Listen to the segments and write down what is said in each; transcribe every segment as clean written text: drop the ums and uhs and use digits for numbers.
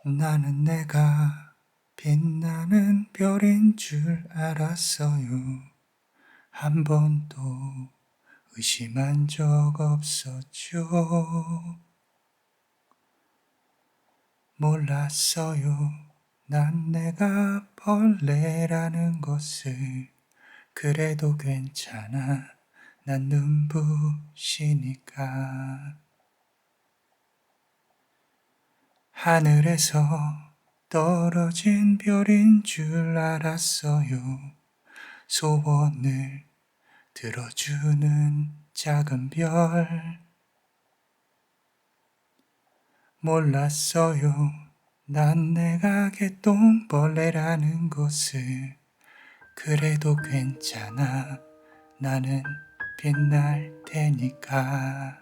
나는 내가 빛나는 별인 줄 알았어요. 한 번도 의심한 적 없었죠. 몰랐어요. 난 내가 벌레라는 것을. 그래도 괜찮아. 난 눈부시니까. 하늘에서 떨어진 별인 줄 알았어요. 소원을 들어주는 작은 별. 몰랐어요. 난 내가 개똥벌레라는 것을. 그래도 괜찮아. 나는 빛날 테니까.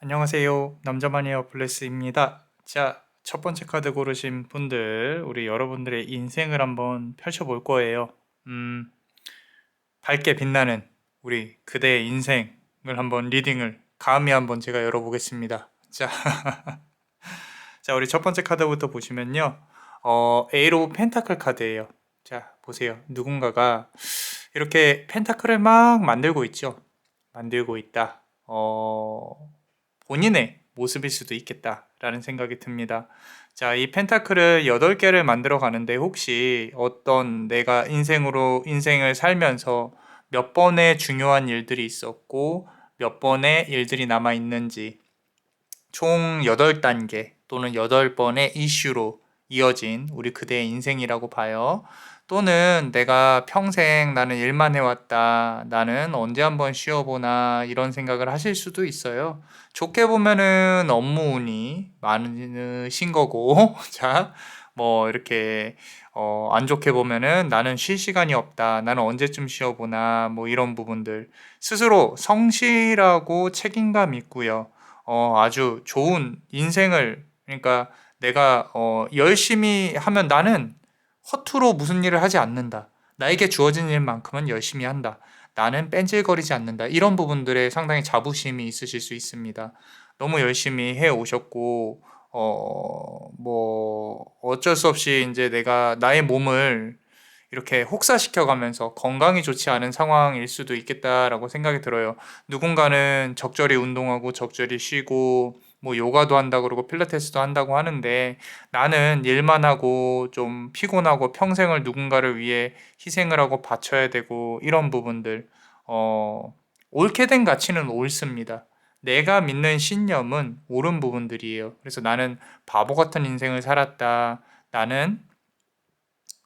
안녕하세요. 남자마니아 블레스입니다. 자, 첫 번째 카드 고르신 분들, 우리 여러분들의 인생을 한번 펼쳐볼 거예요. 밝게 빛나는 우리 그대의 인생을 한번 리딩을 감히 한번 제가 열어보겠습니다. 자, 자, 우리 첫 번째 카드부터 보시면요. 에이로 펜타클 카드예요. 자, 보세요. 누군가가 이렇게 펜타클을 막 만들고 있죠. 만들고 있다. 본인의 모습일 수도 있겠다라는 생각이 듭니다. 자, 이 펜타클을 8개를 만들어 가는데 혹시 어떤 내가 인생을 살면서 몇 번의 중요한 일들이 있었고 몇 번의 일들이 남아 있는지 총 8단계 또는 8번의 이슈로 이어진 우리 그대의 인생이라고 봐요. 또는 내가 평생 나는 일만 해왔다. 나는 언제 한번 쉬어보나 이런 생각을 하실 수도 있어요. 좋게 보면은 업무 운이 많으신 거고 자, 뭐 이렇게 안 좋게 보면은 나는 쉴 시간이 없다. 나는 언제쯤 쉬어보나 뭐 이런 부분들 스스로 성실하고 책임감 있고요. 아주 좋은 인생을 그러니까 내가 열심히 하면 나는 허투루 무슨 일을 하지 않는다. 나에게 주어진 일만큼은 열심히 한다. 나는 뺀질거리지 않는다. 이런 부분들에 상당히 자부심이 있으실 수 있습니다. 너무 열심히 해 오셨고 뭐 어쩔 수 없이 이제 내가 나의 몸을 이렇게 혹사시켜 가면서 건강이 좋지 않은 상황일 수도 있겠다라고 생각이 들어요. 누군가는 적절히 운동하고 적절히 쉬고 뭐 요가도 한다 그러고 필라테스도 한다고 하는데 나는 일만 하고 좀 피곤하고 평생을 누군가를 위해 희생을 하고 바쳐야 되고 이런 부분들 옳게 된 가치는 옳습니다. 내가 믿는 신념은 옳은 부분들이에요. 그래서 나는 바보 같은 인생을 살았다. 나는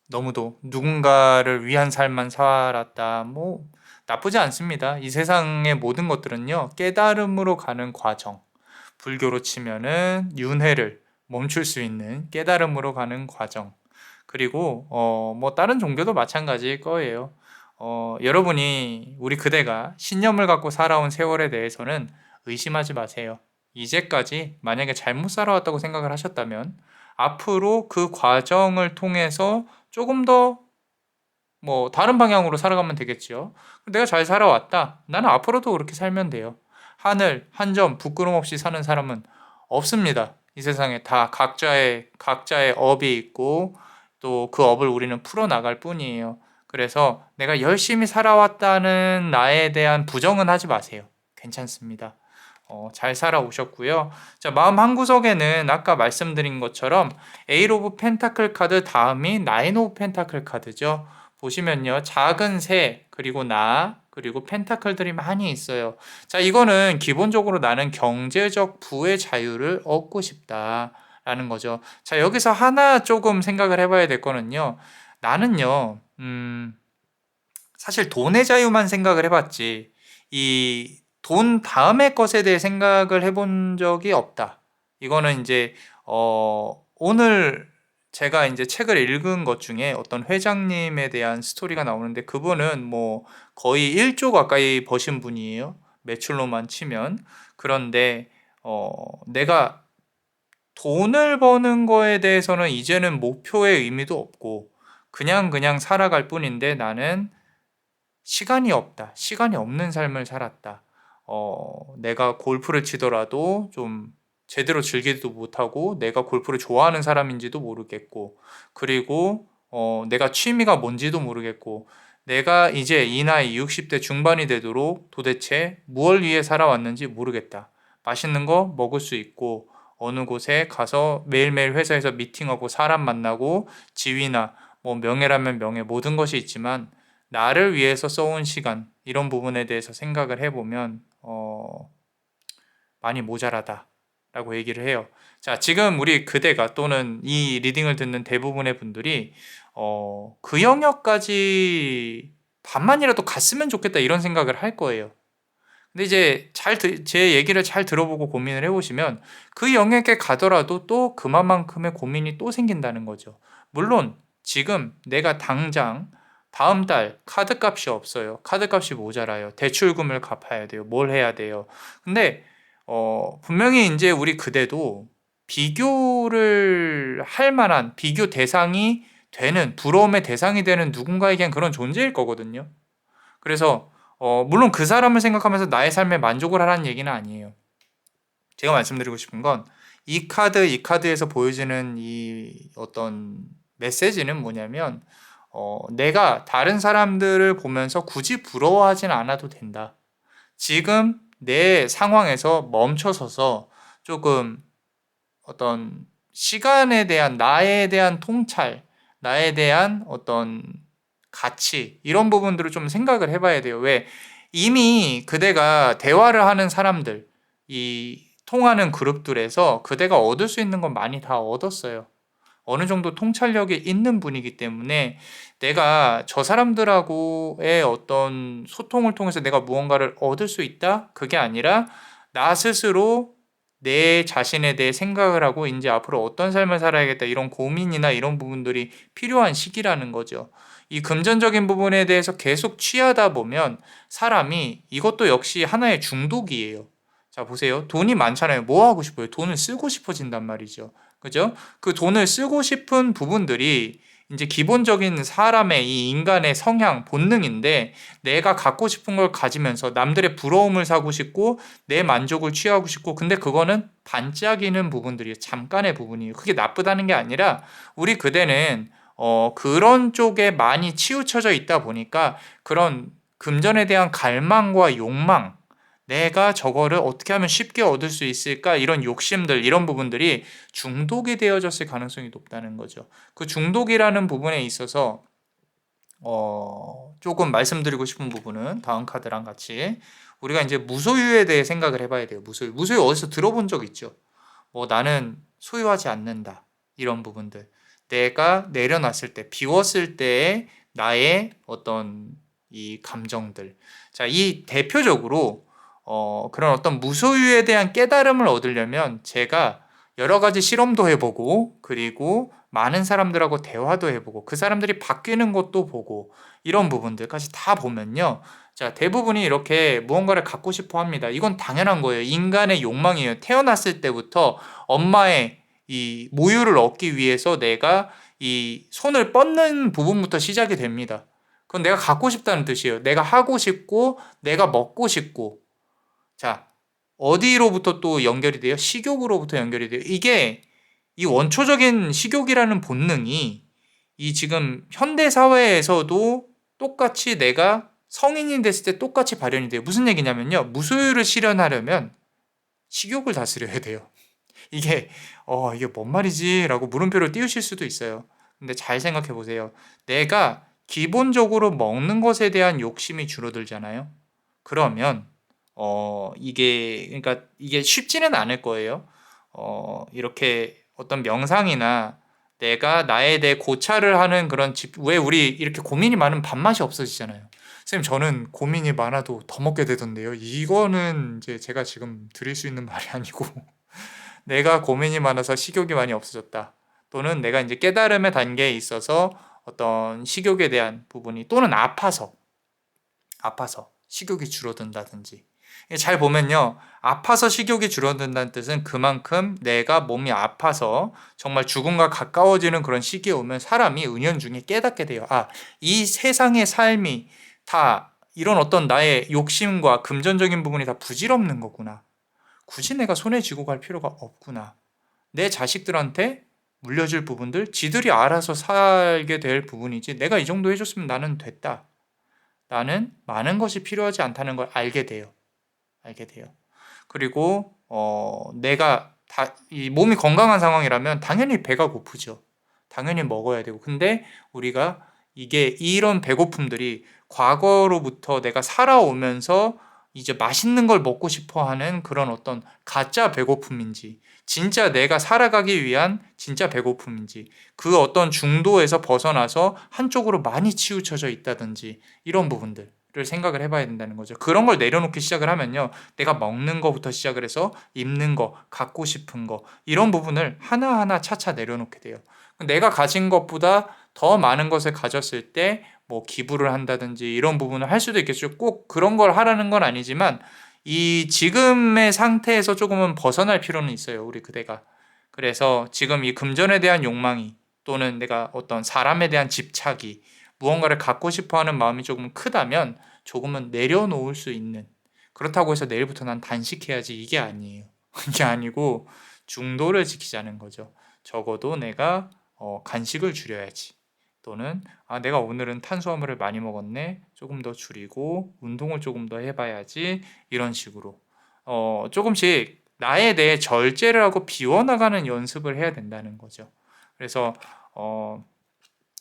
너무도 누군가를 위한 삶만 살았다. 뭐 나쁘지 않습니다. 이 세상의 모든 것들은요, 깨달음으로 가는 과정. 불교로 치면은 윤회를 멈출 수 있는 깨달음으로 가는 과정. 그리고 뭐 다른 종교도 마찬가지일 거예요. 여러분이 우리 그대가 신념을 갖고 살아온 세월에 대해서는 의심하지 마세요. 이제까지 만약에 잘못 살아왔다고 생각을 하셨다면 앞으로 그 과정을 통해서 조금 더 뭐 다른 방향으로 살아가면 되겠지요. 내가 잘 살아왔다. 나는 앞으로도 그렇게 살면 돼요. 하늘 한 점 부끄럼 없이 사는 사람은 없습니다. 이 세상에 다 각자의 업이 있고 또 그 업을 우리는 풀어 나갈 뿐이에요. 그래서 내가 열심히 살아왔다는 나에 대한 부정은 하지 마세요. 괜찮습니다. 잘 살아오셨고요. 자, 마음 한구석에는 아까 말씀드린 것처럼 에잇 오브 펜타클 카드 다음이 나인 오브 펜타클 카드죠. 보시면요. 작은 새, 그리고 그리고 펜타클들이 많이 있어요. 자, 이거는 기본적으로 나는 경제적 부의 자유를 얻고 싶다라는 거죠. 자, 여기서 하나 조금 생각을 해봐야 될 거는요. 나는요, 사실 돈의 자유만 생각을 해봤지, 이 돈 다음의 것에 대해 생각을 해본 적이 없다. 이거는 이제, 오늘 제가 이제 책을 읽은 것 중에 어떤 회장님에 대한 스토리가 나오는데 그분은 뭐 거의 1조 가까이 버신 분이에요. 매출로만 치면. 그런데, 내가 돈을 버는 거에 대해서는 이제는 목표의 의미도 없고 그냥 살아갈 뿐인데 나는 시간이 없다. 시간이 없는 삶을 살았다. 내가 골프를 치더라도 좀 제대로 즐기지도 못하고 내가 골프를 좋아하는 사람인지도 모르겠고 그리고 내가 취미가 뭔지도 모르겠고 내가 이제 이 나이 60대 중반이 되도록 도대체 무엇을 위해 살아왔는지 모르겠다. 맛있는 거 먹을 수 있고 어느 곳에 가서 매일매일 회사에서 미팅하고 사람 만나고 지위나 뭐 명예라면 명예 모든 것이 있지만 나를 위해서 써온 시간 이런 부분에 대해서 생각을 해보면 많이 모자라다라고 얘기를 해요. 자, 지금 우리 그대가 또는 이 리딩을 듣는 대부분의 분들이 그 영역까지 반만이라도 갔으면 좋겠다 이런 생각을 할 거예요. 근데 이제 제 얘기를 잘 들어보고 고민을 해보시면 그 영역에 가더라도 또 그만큼의 고민이 또 생긴다는 거죠. 물론 지금 내가 당장 다음 달 카드값이 없어요. 카드값이 모자라요. 대출금을 갚아야 돼요. 뭘 해야 돼요. 근데 분명히 이제 우리 그대도 비교를 할 만한 비교 대상이 되는 부러움의 대상이 되는 누군가에겐 그런 존재일 거거든요. 그래서 물론 그 사람을 생각하면서 나의 삶에 만족을 하라는 얘기는 아니에요. 제가 말씀드리고 싶은 건 이 카드에서 보여지는 이 어떤 메시지는 뭐냐면 내가 다른 사람들을 보면서 굳이 부러워하진 않아도 된다. 지금 내 상황에서 멈춰서서 조금 어떤 시간에 대한 나에 대한 통찰, 나에 대한 어떤 가치 이런 부분들을 좀 생각을 해봐야 돼요. 왜 이미 그대가 대화를 하는 사람들, 이 통하는 그룹들에서 그대가 얻을 수 있는 건 많이 다 얻었어요. 어느 정도 통찰력이 있는 분이기 때문에 내가 저 사람들하고의 어떤 소통을 통해서 내가 무언가를 얻을 수 있다? 그게 아니라 나 스스로 내 자신에 대해 생각을 하고 이제 앞으로 어떤 삶을 살아야겠다 이런 고민이나 이런 부분들이 필요한 시기라는 거죠. 이 금전적인 부분에 대해서 계속 취하다 보면 사람이 이것도 역시 하나의 중독이에요. 자, 보세요. 돈이 많잖아요. 뭐 하고 싶어요? 돈을 쓰고 싶어진단 말이죠. 그죠? 그 돈을 쓰고 싶은 부분들이 이제 기본적인 사람의 이 인간의 성향, 본능인데 내가 갖고 싶은 걸 가지면서 남들의 부러움을 사고 싶고 내 만족을 취하고 싶고 근데 그거는 반짝이는 부분들이에요. 잠깐의 부분이에요. 그게 나쁘다는 게 아니라 우리 그대는 그런 쪽에 많이 치우쳐져 있다 보니까 그런 금전에 대한 갈망과 욕망 내가 저거를 어떻게 하면 쉽게 얻을 수 있을까? 이런 욕심들, 이런 부분들이 중독이 되어졌을 가능성이 높다는 거죠. 그 중독이라는 부분에 있어서 조금 말씀드리고 싶은 부분은 다음 카드랑 같이 우리가 이제 무소유에 대해 생각을 해봐야 돼요. 무소유 어디서 들어본 적 있죠? 나는 소유하지 않는다. 이런 부분들. 내가 내려놨을 때, 비웠을 때의 나의 어떤 이 감정들. 자, 이 대표적으로 그런 어떤 무소유에 대한 깨달음을 얻으려면 제가 여러 가지 실험도 해보고, 그리고 많은 사람들하고 대화도 해보고, 그 사람들이 바뀌는 것도 보고, 이런 부분들까지 다 보면요. 자, 대부분이 이렇게 무언가를 갖고 싶어 합니다. 이건 당연한 거예요. 인간의 욕망이에요. 태어났을 때부터 엄마의 이 모유를 얻기 위해서 내가 이 손을 뻗는 부분부터 시작이 됩니다. 그건 내가 갖고 싶다는 뜻이에요. 내가 하고 싶고, 내가 먹고 싶고. 자, 어디로부터 또 연결이 돼요? 식욕으로부터 연결이 돼요. 이게 이 원초적인 식욕이라는 본능이 이 지금 현대 사회에서도 똑같이 내가 성인이 됐을 때 똑같이 발현이 돼요. 무슨 얘기냐면요. 무소유를 실현하려면 식욕을 다스려야 돼요. 이게 이게 뭔 말이지? 라고 물음표를 띄우실 수도 있어요. 근데 잘 생각해 보세요. 내가 기본적으로 먹는 것에 대한 욕심이 줄어들잖아요. 그러면 이게 그러니까 이게 쉽지는 않을 거예요. 이렇게 어떤 명상이나 내가 나에 대해 고찰을 하는 그런 왜 우리 이렇게 고민이 많으면 밥맛이 없어지잖아요. 선생님, 저는 고민이 많아도 더 먹게 되던데요. 이거는 이제 제가 지금 드릴 수 있는 말이 아니고 내가 고민이 많아서 식욕이 많이 없어졌다. 또는 내가 이제 깨달음의 단계에 있어서 어떤 식욕에 대한 부분이 또는 아파서 식욕이 줄어든다든지. 잘 보면요. 아파서 식욕이 줄어든다는 뜻은 그만큼 내가 몸이 아파서 정말 죽음과 가까워지는 그런 시기에 오면 사람이 은연중에 깨닫게 돼요. 아, 이 세상의 삶이 다 이런 어떤 나의 욕심과 금전적인 부분이 다 부질없는 거구나. 굳이 내가 손에 쥐고 갈 필요가 없구나. 내 자식들한테 물려줄 부분들 지들이 알아서 살게 될 부분이지 내가 이 정도 해줬으면 나는 됐다. 나는 많은 것이 필요하지 않다는 걸 알게 돼요. 그리고 내가 이 몸이 건강한 상황이라면 당연히 배가 고프죠. 당연히 먹어야 되고. 근데 우리가 이게 이런 배고픔들이 과거로부터 내가 살아오면서 이제 맛있는 걸 먹고 싶어 하는 그런 어떤 가짜 배고픔인지, 진짜 내가 살아가기 위한 진짜 배고픔인지, 그 어떤 중도에서 벗어나서 한쪽으로 많이 치우쳐져 있다든지, 이런 부분들을 생각을 해봐야 된다는 거죠. 그런 걸 내려놓기 시작을 하면요. 내가 먹는 거부터 시작을 해서 입는 거, 갖고 싶은 거, 이런 부분을 하나하나 차차 내려놓게 돼요. 내가 가진 것보다 더 많은 것을 가졌을 때 뭐 기부를 한다든지 이런 부분을 할 수도 있겠죠. 꼭 그런 걸 하라는 건 아니지만 이 지금의 상태에서 조금은 벗어날 필요는 있어요. 우리 그대가. 그래서 지금 이 금전에 대한 욕망이 또는 내가 어떤 사람에 대한 집착이 무언가를 갖고 싶어 하는 마음이 조금 크다면 조금은 내려놓을 수 있는, 그렇다고 해서 내일부터 난 단식해야지 이게 아니에요. 이게 아니고 중도를 지키자는 거죠. 적어도 내가 간식을 줄여야지. 또는 내가 오늘은 탄수화물을 많이 먹었네. 조금 더 줄이고 운동을 조금 더 해봐야지. 이런 식으로 조금씩 나에 대해 절제를 하고 비워나가는 연습을 해야 된다는 거죠. 그래서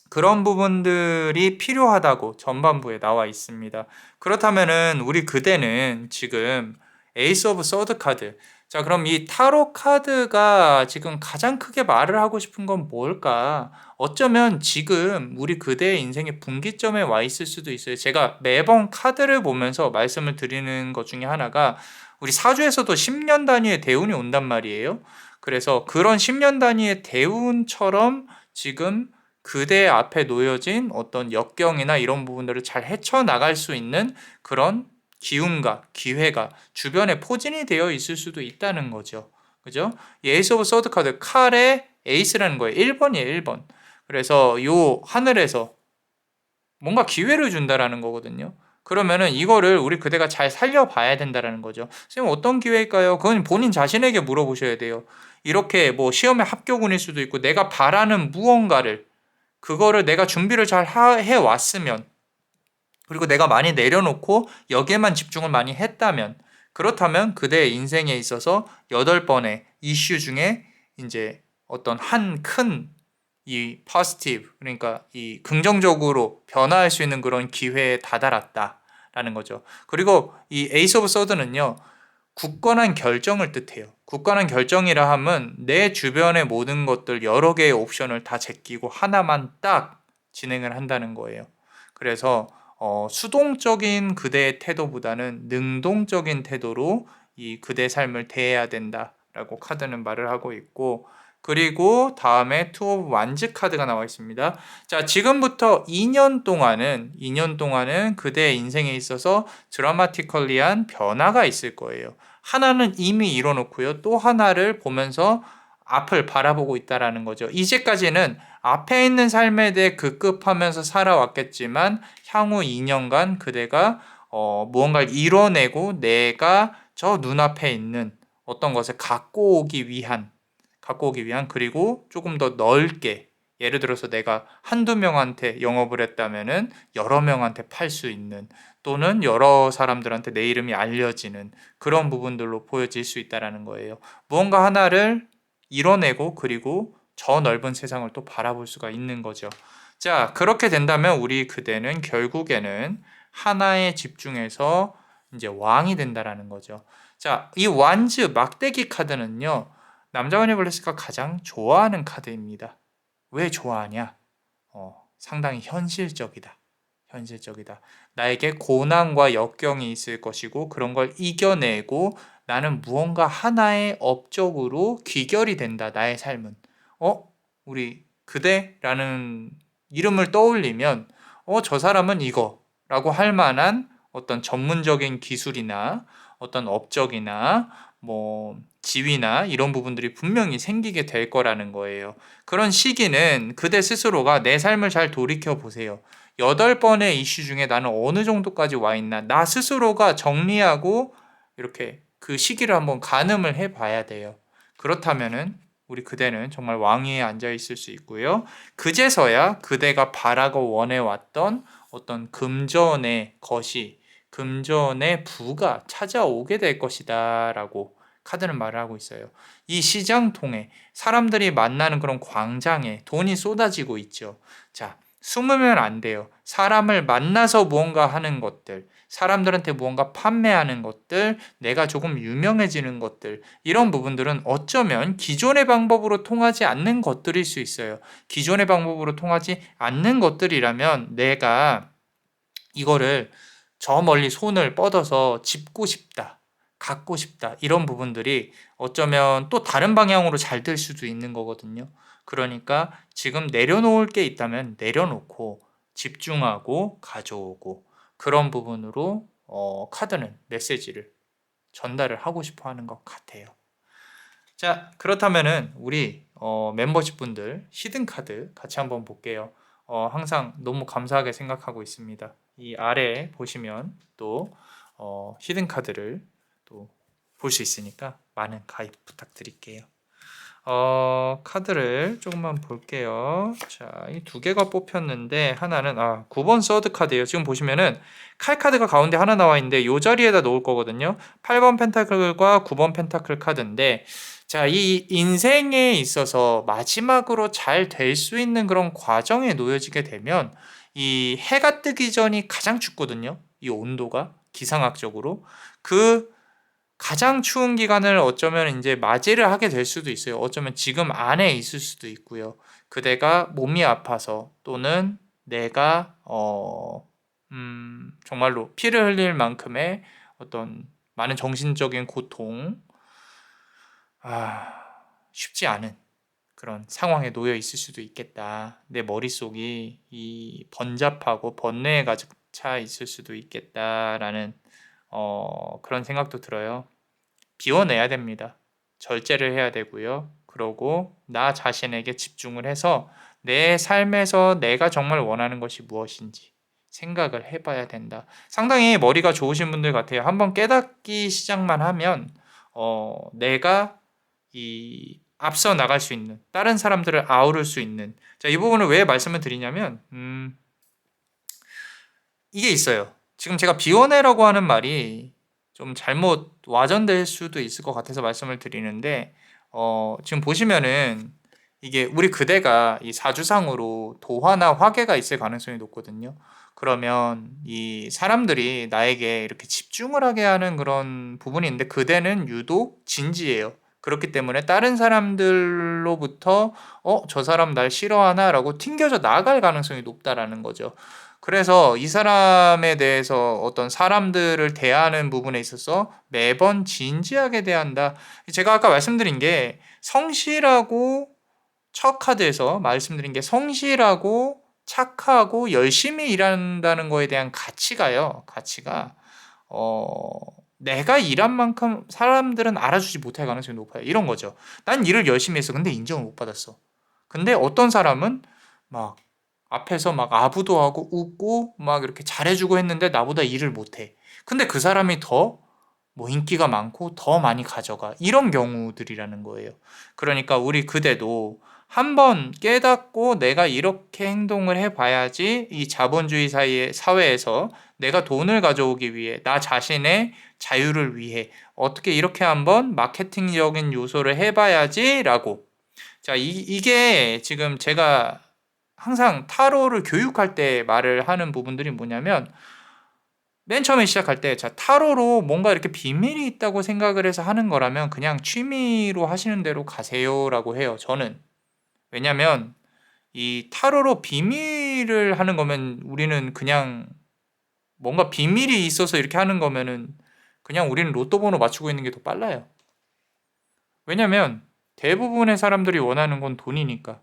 그런 부분들이 필요하다고 전반부에 나와 있습니다. 그렇다면은 우리 그대는 지금 에이스 오브 서드 카드. 자, 그럼 이 타로 카드가 지금 가장 크게 말을 하고 싶은 건 뭘까? 어쩌면 지금 우리 그대의 인생의 분기점에 와 있을 수도 있어요. 제가 매번 카드를 보면서 말씀을 드리는 것 중에 하나가 우리 사주에서도 10년 단위의 대운이 온단 말이에요. 그래서 그런 10년 단위의 대운처럼 지금 그대 앞에 놓여진 어떤 역경이나 이런 부분들을 잘 헤쳐나갈 수 있는 그런 기운과 기회가 주변에 포진이 되어 있을 수도 있다는 거죠. 그죠? 에이스 오브 서드 카드, 칼의 에이스라는 거예요. 1번이에요, 1번. 그래서 요 하늘에서 뭔가 기회를 준다라는 거거든요. 그러면은 이거를 우리 그대가 잘 살려봐야 된다라는 거죠. 선생님, 어떤 기회일까요? 그건 본인 자신에게 물어보셔야 돼요. 이렇게 뭐 시험에 합격운일 수도 있고 내가 바라는 무언가를 그거를 내가 준비를 잘 해왔으면, 그리고 내가 많이 내려놓고 여기에만 집중을 많이 했다면, 그렇다면 그대의 인생에 있어서 8번의 이슈 중에 이제 어떤 한 큰 이 포지티브, 그러니까 이 긍정적으로 변화할 수 있는 그런 기회에 다다랐다라는 거죠. 그리고 이 에이스 오브 서드는요, 굳건한 결정을 뜻해요. 굳건한 결정이라 함은 내 주변의 모든 것들 여러 개의 옵션을 다 제끼고 하나만 딱 진행을 한다는 거예요. 그래서 수동적인 그대의 태도보다는 능동적인 태도로 이 그대 삶을 대해야 된다라고 카드는 말을 하고 있고, 그리고 다음에 투 오브 완즈 카드가 나와 있습니다. 자, 지금부터 2년 동안은 그대의 인생에 있어서 드라마티컬리한 변화가 있을 거예요. 하나는 이미 이뤄놓고요. 또 하나를 보면서 앞을 바라보고 있다라는 거죠. 이제까지는 앞에 있는 삶에 대해 급급하면서 살아왔겠지만 향후 2년간 그대가 무언가를 이뤄내고 내가 저 눈앞에 있는 어떤 것을 갖고 오기 위한, 그리고 조금 더 넓게, 예를 들어서 내가 한두 명한테 영업을 했다면은 여러 명한테 팔 수 있는, 또는 여러 사람들한테 내 이름이 알려지는 그런 부분들로 보여질 수 있다는 거예요. 무언가 하나를 이뤄내고 그리고 저 넓은 세상을 또 바라볼 수가 있는 거죠. 자, 그렇게 된다면 우리 그대는 결국에는 하나에 집중해서 이제 왕이 된다라는 거죠. 자, 이 완즈 막대기 카드는요, 남자원의 블레스가 가장 좋아하는 카드입니다. 왜 좋아하냐? 상당히 현실적이다. 나에게 고난과 역경이 있을 것이고 그런 걸 이겨내고 나는 무언가 하나의 업적으로 귀결이 된다. 나의 삶은. 우리 그대라는 이름을 떠올리면 저 사람은 이거라고 할 만한 어떤 전문적인 기술이나 어떤 업적이나 뭐 지위나 이런 부분들이 분명히 생기게 될 거라는 거예요. 그런 시기는 그대 스스로가 내 삶을 잘 돌이켜 보세요. 8번의 이슈 중에 나는 어느 정도까지 와 있나, 나 스스로가 정리하고 이렇게 그 시기를 한번 가늠을 해 봐야 돼요. 그렇다면은 우리 그대는 정말 왕위에 앉아 있을 수 있고요. 그제서야 그대가 바라고 원해왔던 어떤 금전의 부가 찾아오게 될 것이다 라고 카드는 말을 하고 있어요. 이 시장통에 사람들이 만나는 그런 광장에 돈이 쏟아지고 있죠. 자, 숨으면 안 돼요. 사람을 만나서 무언가 하는 것들, 사람들한테 무언가 판매하는 것들, 내가 조금 유명해지는 것들, 이런 부분들은 어쩌면 기존의 방법으로 통하지 않는 것들일 수 있어요. 기존의 방법으로 통하지 않는 것들이라면 내가 이거를 저 멀리 손을 뻗어서 짚고 싶다, 갖고 싶다, 이런 부분들이 어쩌면 또 다른 방향으로 잘 될 수도 있는 거거든요. 그러니까 지금 내려놓을 게 있다면 내려놓고 집중하고 가져오고, 그런 부분으로 카드는 메시지를 전달을 하고 싶어 하는 것 같아요. 자, 그렇다면은 우리 멤버십 분들 히든 카드 같이 한번 볼게요. 항상 너무 감사하게 생각하고 있습니다. 이 아래 보시면 또 히든 카드를 또 볼 수 있으니까 많은 가입 부탁드릴게요. 카드를 조금만 볼게요. 자, 이 두 개가 뽑혔는데 하나는 9번 서드 카드예요. 지금 보시면은 칼 카드가 가운데 하나 나와 있는데 이 자리에다 놓을 거거든요. 8번 펜타클과 9번 펜타클 카드인데, 자, 이 인생에 있어서 마지막으로 잘 될 수 있는 그런 과정에 놓여지게 되면 이 해가 뜨기 전이 가장 춥거든요. 이 온도가 기상학적으로 그 가장 추운 기간을 어쩌면 이제 맞이를 하게 될 수도 있어요. 어쩌면 지금 안에 있을 수도 있고요. 그대가 몸이 아파서 또는 내가 정말로 피를 흘릴 만큼의 어떤 많은 정신적인 고통, 쉽지 않은 그런 상황에 놓여 있을 수도 있겠다. 내 머릿속이 이 번잡하고 번뇌에 가득 차 있을 수도 있겠다라는 그런 생각도 들어요. 비워내야 됩니다. 절제를 해야 되고요. 그러고 나 자신에게 집중을 해서 내 삶에서 내가 정말 원하는 것이 무엇인지 생각을 해봐야 된다. 상당히 머리가 좋으신 분들 같아요. 한번 깨닫기 시작만 하면 내가 이 앞서 나갈 수 있는, 다른 사람들을 아우를 수 있는, 자, 이 부분을 왜 말씀을 드리냐면 이게 있어요. 지금 제가 비워내라고 하는 말이 좀 잘못 와전될 수도 있을 것 같아서 말씀을 드리는데, 지금 보시면은 이게 우리 그대가 이 사주상으로 도화나 화계가 있을 가능성이 높거든요. 그러면 이 사람들이 나에게 이렇게 집중을 하게 하는 그런 부분이 있는데 그대는 유독 진지해요. 그렇기 때문에 다른 사람들로부터 저 사람 날 싫어하나라고 튕겨져 나갈 가능성이 높다라는 거죠. 그래서 이 사람에 대해서 어떤 사람들을 대하는 부분에 있어서 매번 진지하게 대한다. 제가 아까 말씀드린 게 성실하고 첫 카드에서 말씀드린 게 성실하고 착하고 열심히 일한다는 거에 대한 가치가요. 가치가 어, 내가 일한 만큼 사람들은 알아주지 못할 가능성이 높아요. 이런 거죠. 난 일을 열심히 했어. 근데 인정을 못 받았어. 근데 어떤 사람은 막 앞에서 막 아부도 하고 웃고 막 이렇게 잘해주고 했는데 나보다 일을 못해. 근데 그 사람이 더 뭐 인기가 많고 더 많이 가져가. 이런 경우들이라는 거예요. 그러니까 우리 그대도 한번 깨닫고 내가 이렇게 행동을 해봐야지 이 자본주의 사회에서 내가 돈을 가져오기 위해 나 자신의 자유를 위해 어떻게 이렇게 한번 마케팅적인 요소를 해봐야지라고. 자, 이게 지금 제가 항상 타로를 교육할 때 말을 하는 부분들이 뭐냐면 맨 처음에 시작할 때 자, 타로로 뭔가 이렇게 비밀이 있다고 생각을 해서 하는 거라면 그냥 취미로 하시는 대로 가세요라고 해요. 저는. 왜냐면 이 타로로 비밀을 하는 거면 우리는 그냥 뭔가 비밀이 있어서 이렇게 하는 거면은 그냥 우리는 로또 번호 맞추고 있는 게 더 빨라요. 왜냐면 대부분의 사람들이 원하는 건 돈이니까.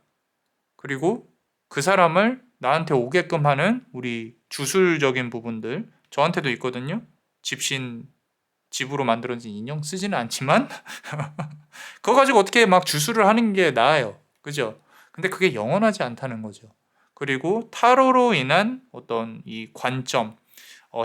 그리고 그 사람을 나한테 오게끔 하는 우리 주술적인 부분들 저한테도 있거든요. 집신 집으로 만들어진 인형 쓰지는 않지만 그거 가지고 어떻게 막 주술을 하는 게 나아요. 그죠? 근데 그게 영원하지 않다는 거죠. 그리고 타로로 인한 어떤 이 관점,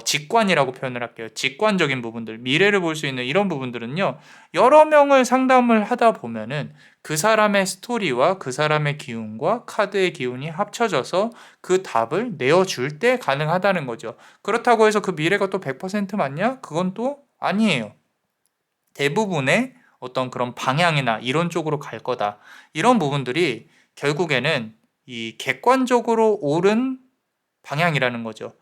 직관이라고 표현을 할게요. 직관적인 부분들, 미래를 볼 수 있는 이런 부분들은요, 여러 명을 상담을 하다 보면은 그 사람의 스토리와 그 사람의 기운과 카드의 기운이 합쳐져서 그 답을 내어줄 때 가능하다는 거죠. 그렇다고 해서 그 미래가 또 100% 맞냐? 그건 또 아니에요. 대부분의 어떤 그런 방향이나 이런 쪽으로 갈 거다. 이런 부분들이 결국에는 이 객관적으로 옳은 방향이라는 거죠.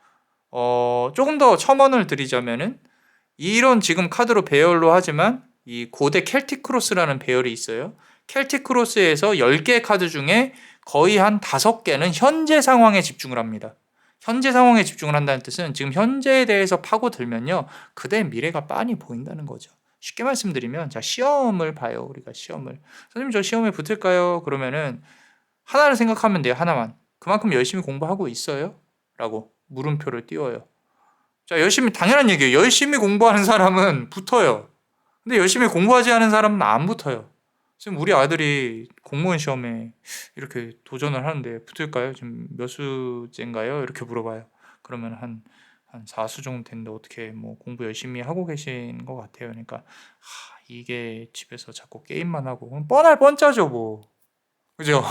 조금 더 첨언을 드리자면은 이런 지금 카드로 배열로 하지만 이 고대 켈틱 크로스라는 배열이 있어요. 켈틱 크로스에서 10개 카드 중에 거의 한 5개는 현재 상황에 집중을 합니다. 현재 상황에 집중을 한다는 뜻은 지금 현재에 대해서 파고들면요. 그대의 미래가 빤히 보인다는 거죠. 쉽게 말씀드리면 자, 시험을 봐요. 우리가 시험을. 선생님 저 시험에 붙을까요? 그러면은 하나를 생각하면 돼요. 하나만. 그만큼 열심히 공부하고 있어요? 라고 물음표를 띄워요. 자, 열심히 당연한 얘기예요. 열심히 공부하는 사람은 붙어요. 근데 열심히 공부하지 않은 사람은 안 붙어요. 지금 우리 아들이 공무원 시험에 이렇게 도전을 하는데 붙을까요? 지금 몇 수째인가요? 이렇게 물어봐요. 그러면 한 4수 정도 됐는데 어떻게 뭐 공부 열심히 하고 계신 것 같아요. 그러니까 이게 집에서 자꾸 게임만 하고 그럼 뻔할 뻔짜죠 뭐. 그죠?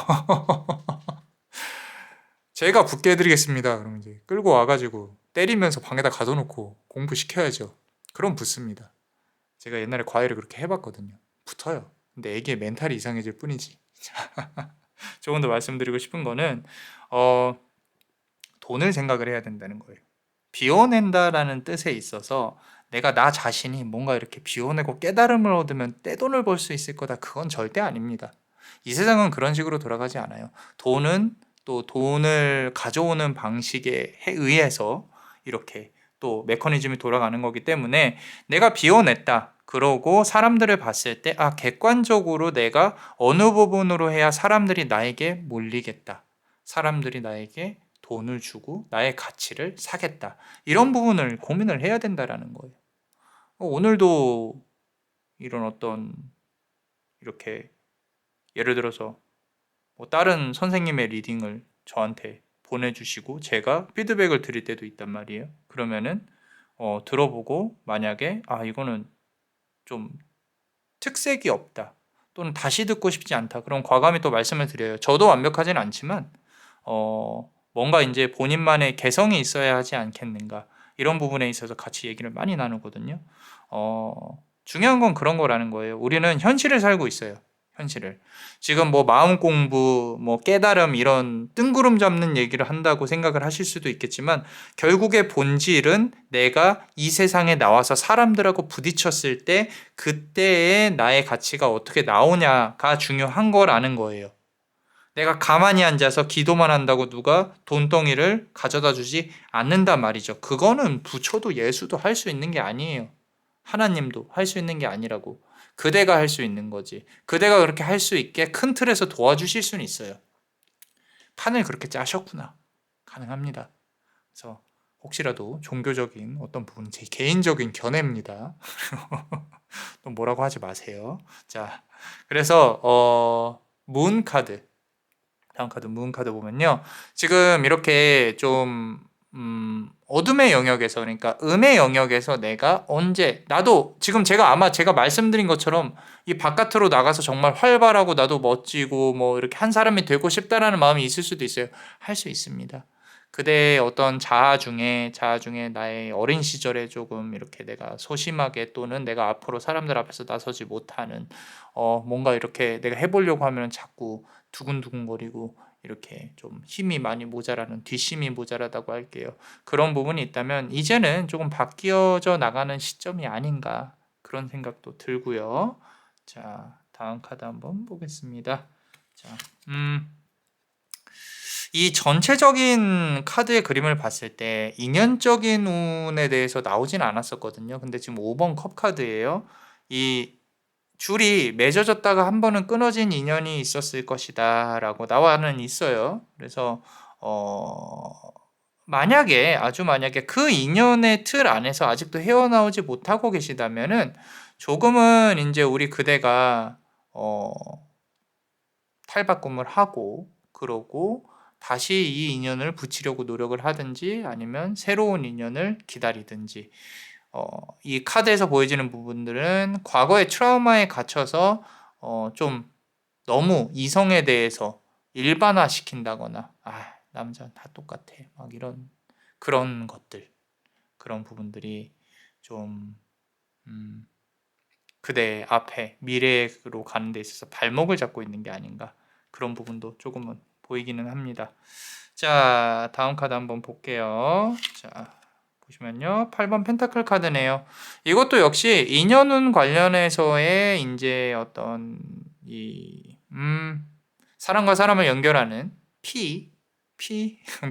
제가 붙게 해드리겠습니다. 그러면 이제 끌고 와가지고 때리면서 방에다 가둬놓고 공부시켜야죠. 그럼 붙습니다. 제가 옛날에 과외를 그렇게 해봤거든요. 붙어요. 근데 애기의 멘탈이 이상해질 뿐이지. 조금 더 말씀드리고 싶은 거는 어, 돈을 생각을 해야 된다는 거예요. 비워낸다라는 뜻에 있어서 내가 나 자신이 뭔가 이렇게 비워내고 깨달음을 얻으면 떼돈을 벌 수 있을 거다. 그건 절대 아닙니다. 이 세상은 그런 식으로 돌아가지 않아요. 돈은 또 돈을 가져오는 방식에 의해서 이렇게 또 메커니즘이 돌아가는 거기 때문에 내가 비워냈다. 그러고 사람들을 봤을 때 객관적으로 내가 어느 부분으로 해야 사람들이 나에게 몰리겠다. 사람들이 나에게 돈을 주고 나의 가치를 사겠다. 이런 부분을 고민을 해야 된다라는 거예요. 오늘도 이런 어떤 이렇게 예를 들어서 뭐 다른 선생님의 리딩을 저한테 보내주시고 제가 피드백을 드릴 때도 있단 말이에요. 그러면은 들어보고 만약에 이거는 좀 특색이 없다 또는 다시 듣고 싶지 않다 그럼 과감히 또 말씀을 드려요. 저도 완벽하진 않지만 뭔가 이제 본인만의 개성이 있어야 하지 않겠는가 이런 부분에 있어서 같이 얘기를 많이 나누거든요. 중요한 건 그런 거라는 거예요. 우리는 현실을 살고 있어요. 현실을. 지금 뭐 마음 공부, 뭐 깨달음 이런 뜬구름 잡는 얘기를 한다고 생각을 하실 수도 있겠지만 결국의 본질은 내가 이 세상에 나와서 사람들하고 부딪혔을 때 그때의 나의 가치가 어떻게 나오냐가 중요한 거라는 거예요. 내가 가만히 앉아서 기도만 한다고 누가 돈덩이를 가져다 주지 않는단 말이죠. 그거는 부처도 예수도 할 수 있는 게 아니에요. 하나님도 할 수 있는 게 아니라고. 그대가 할 수 있는 거지. 그대가 그렇게 할 수 있게 큰 틀에서 도와주실 수는 있어요. 판을 그렇게 짜셨구나. 가능합니다. 그래서 혹시라도 종교적인 어떤 부분, 제 개인적인 견해입니다. 또 뭐라고 하지 마세요. 자, 그래서 문 카드. 다음 카드 문 카드 보면요. 지금 이렇게 좀 어둠의 영역에서 그러니까 음의 영역에서 내가 언제 나도 지금 제가 말씀드린 것처럼 이 바깥으로 나가서 정말 활발하고 나도 멋지고 뭐 이렇게 한 사람이 되고 싶다라는 마음이 있을 수도 있어요. 할 수 있습니다. 그대의 어떤 자아 중에 나의 어린 시절에 조금 이렇게 내가 소심하게 또는 내가 앞으로 사람들 앞에서 나서지 못하는 뭔가 이렇게 내가 해보려고 하면 자꾸 두근두근거리고 이렇게 좀 힘이 많이 모자라는 뒷심이 모자라다고 할게요. 그런 부분이 있다면 이제는 조금 바뀌어져 나가는 시점이 아닌가 그런 생각도 들고요. 자, 다음 카드 한번 보겠습니다. 자, 이 전체적인 카드의 그림을 봤을 때 인연적인 운에 대해서 나오진 않았었거든요. 근데 지금 5번 컵 카드예요. 이 줄이 맺어졌다가 한 번은 끊어진 인연이 있었을 것이다 라고 나와는 있어요. 그래서 만약에 그 인연의 틀 안에서 아직도 헤어나오지 못하고 계시다면은 조금은 이제 우리 그대가 탈바꿈을 하고 그러고 다시 이 인연을 붙이려고 노력을 하든지 아니면 새로운 인연을 기다리든지 이 카드에서 보여지는 부분들은 과거의 트라우마에 갇혀서 좀 너무 이성에 대해서 일반화시킨다거나 남자는 다 똑같아 막 이런 그런 것들 그런 부분들이 좀 그대 앞에 미래로 가는 데 있어서 발목을 잡고 있는 게 아닌가 그런 부분도 조금은 보이기는 합니다. 자, 다음 카드 한번 볼게요. 자, 보시면요. 8번 펜타클 카드네요. 이것도 역시 인연운 관련해서의 이제 어떤 사람과 사람을 연결하는 피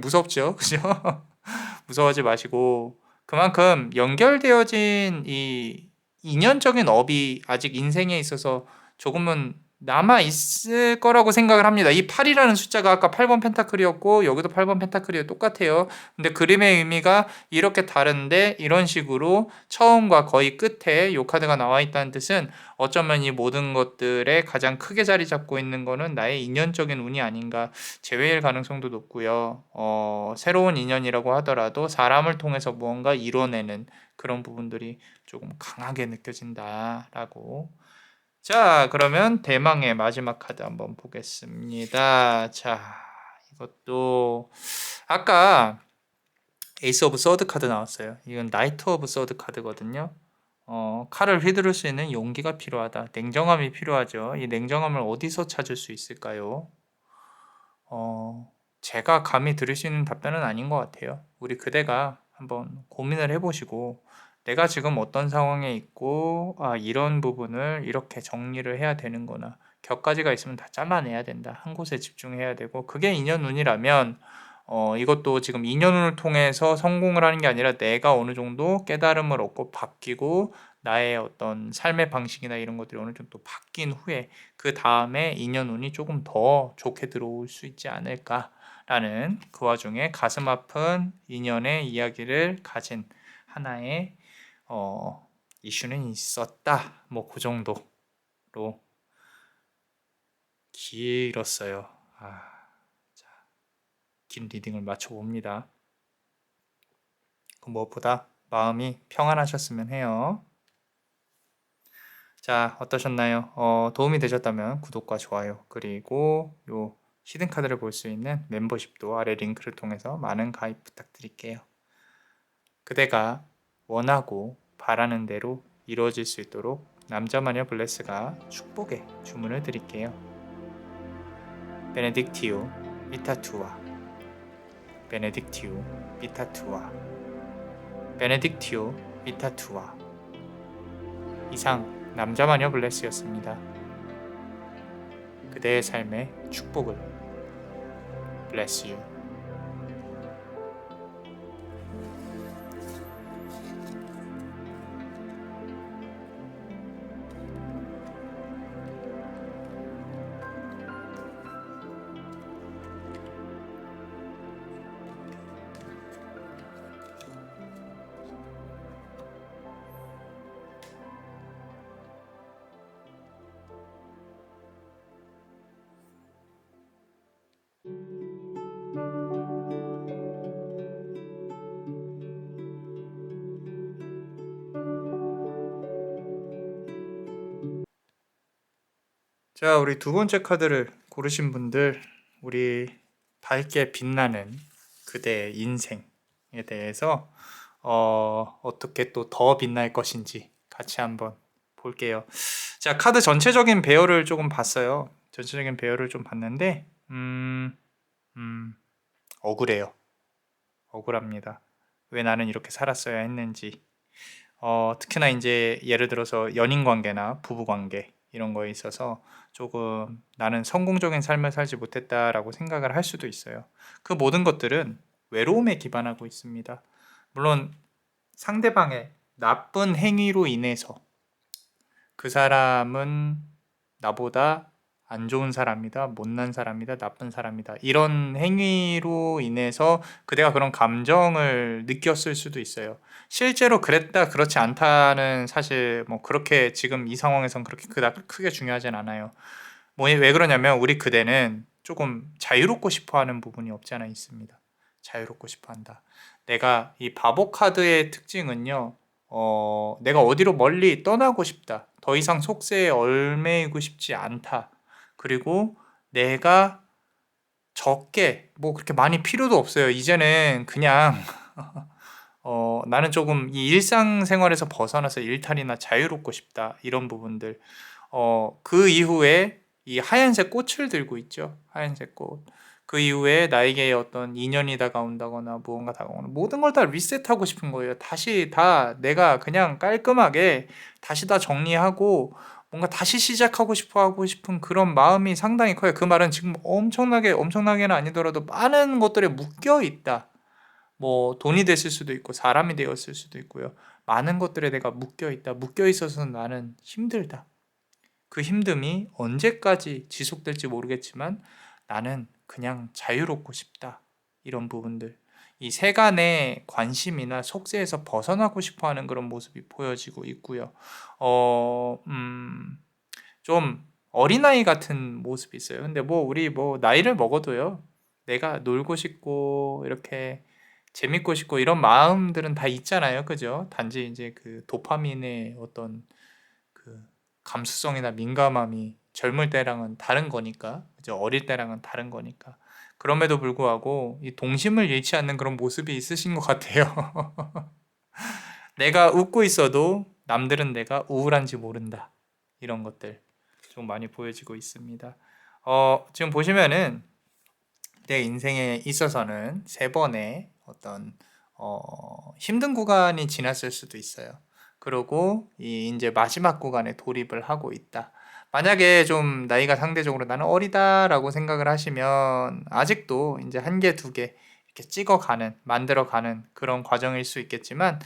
무섭죠. 그죠? 무서워하지 마시고 그만큼 연결되어진 이 인연적인 업이 아직 인생에 있어서 조금은 남아 있을 거라고 생각을 합니다. 이 8이라는 숫자가 아까 8번 펜타클이었고 여기도 8번 펜타클이에요. 똑같아요. 근데 그림의 의미가 이렇게 다른데 이런 식으로 처음과 거의 끝에 이 카드가 나와 있다는 뜻은 어쩌면 이 모든 것들에 가장 크게 자리 잡고 있는 거는 나의 인연적인 운이 아닌가 재회일 가능성도 높고요. 새로운 인연이라고 하더라도 사람을 통해서 무언가 이뤄내는 그런 부분들이 조금 강하게 느껴진다라고. 자, 그러면 대망의 마지막 카드 한번 보겠습니다. 자, 이것도 아까 에이스 오브 서드 카드 나왔어요. 이건 나이트 오브 서드 카드거든요. 칼을 휘두를 수 있는 용기가 필요하다. 냉정함이 필요하죠. 이 냉정함을 어디서 찾을 수 있을까요? 제가 감히 드릴 수 있는 답변은 아닌 것 같아요. 우리 그대가 한번 고민을 해보시고 내가 지금 어떤 상황에 있고 이런 부분을 이렇게 정리를 해야 되는구나. 격가지가 있으면 다 잘라내야 된다. 한 곳에 집중해야 되고 그게 인연운이라면 이것도 지금 인연운을 통해서 성공을 하는 게 아니라 내가 어느 정도 깨달음을 얻고 바뀌고 나의 어떤 삶의 방식이나 이런 것들이 어느 정도 바뀐 후에 그 다음에 인연운이 조금 더 좋게 들어올 수 있지 않을까라는 그 와중에 가슴 아픈 인연의 이야기를 가진 하나의 이슈는 있었다. 뭐 그 정도로 길었어요. 자, 긴 리딩을 마쳐봅니다. 그 무엇보다 마음이 평안하셨으면 해요. 자, 어떠셨나요? 도움이 되셨다면 구독과 좋아요 그리고 요 히든 카드를 볼 수 있는 멤버십도 아래 링크를 통해서 많은 가입 부탁드릴게요. 그대가 원하고 바라는 대로 이루어질 수 있도록 남자 마녀 블레스가 축복의 주문을 드릴게요. 베네딕티오 비타투아, 베네딕티오 비타투아, 베네딕티오 비타투아. 이상 남자 마녀 블레스였습니다. 그대의 삶에 축복을. Bless you. 자, 우리 두 번째 카드를 고르신 분들, 우리 밝게 빛나는 그대의 인생에 대해서 어떻게 또 더 빛날 것인지 같이 한번 볼게요. 자, 카드 전체적인 배열을 조금 봤어요. 전체적인 배열을 좀 봤는데 억울해요. 억울합니다. 왜 나는 이렇게 살았어야 했는지. 특히나 이제 예를 들어서 연인 관계나 부부 관계 이런 거에 있어서 조금 나는 성공적인 삶을 살지 못했다라고 생각을 할 수도 있어요. 그 모든 것들은 외로움에 기반하고 있습니다. 물론 상대방의 나쁜 행위로 인해서 그 사람은 나보다 안 좋은 사람이다, 못난 사람이다, 나쁜 사람이다, 이런 행위로 인해서 그대가 그런 감정을 느꼈을 수도 있어요. 실제로 그랬다 그렇지 않다는 사실 뭐 그렇게 지금 이 상황에선 그렇게 그닥 크게 중요하진 않아요. 뭐 왜 그러냐면 우리 그대는 조금 자유롭고 싶어 하는 부분이 없지 않아 있습니다. 자유롭고 싶어 한다. 내가 이 바보 카드의 특징은요. 내가 어디로 멀리 떠나고 싶다. 더 이상 속세에 얽매이고 싶지 않다. 그리고 내가 적게 뭐 그렇게 많이 필요도 없어요. 이제는 그냥 나는 조금 이 일상생활에서 벗어나서 일탈이나 자유롭고 싶다. 이런 부분들. 그 이후에 이 하얀색 꽃을 들고 있죠. 하얀색 꽃. 그 이후에 나에게 어떤 인연이 다가온다거나 무언가 다가오는 모든 걸 다 리셋하고 싶은 거예요. 다시 다 내가 그냥 깔끔하게 다시 다 정리하고 뭔가 다시 시작하고 싶어 하고 싶은 그런 마음이 상당히 커요. 그 말은 지금 엄청나게는 아니더라도 많은 것들에 묶여 있다. 뭐 돈이 됐을 수도 있고 사람이 되었을 수도 있고요. 많은 것들에 내가 묶여 있다. 묶여 있어서 나는 힘들다. 그 힘듦이 언제까지 지속될지 모르겠지만 나는 그냥 자유롭고 싶다. 이런 부분들. 이 세간의 관심이나 속세에서 벗어나고 싶어 하는 그런 모습이 보여지고 있고요. 좀 어린아이 같은 모습이 있어요. 근데 뭐 우리 뭐 나이를 먹어도요. 내가 놀고 싶고 이렇게 재밌고 싶고 이런 마음들은 다 있잖아요. 그죠? 단지 이제 그 도파민의 어떤 그 감수성이나 민감함이 젊을 때랑은 다른 거니까, 그죠? 어릴 때랑은 다른 거니까. 그럼에도 불구하고 이 동심을 잃지 않는 그런 모습이 있으신 것 같아요. 내가 웃고 있어도 남들은 내가 우울한지 모른다. 이런 것들 좀 많이 보여지고 있습니다. 지금 보시면은 내 인생에 있어서는 세 번의 어떤 힘든 구간이 지났을 수도 있어요. 그리고 이제 마지막 구간에 돌입을 하고 있다. 만약에 좀 나이가 상대적으로 나는 어리다라고 생각을 하시면 아직도 이제 한 개, 두 개 이렇게 찍어가는, 만들어가는 그런 과정일 수 있겠지만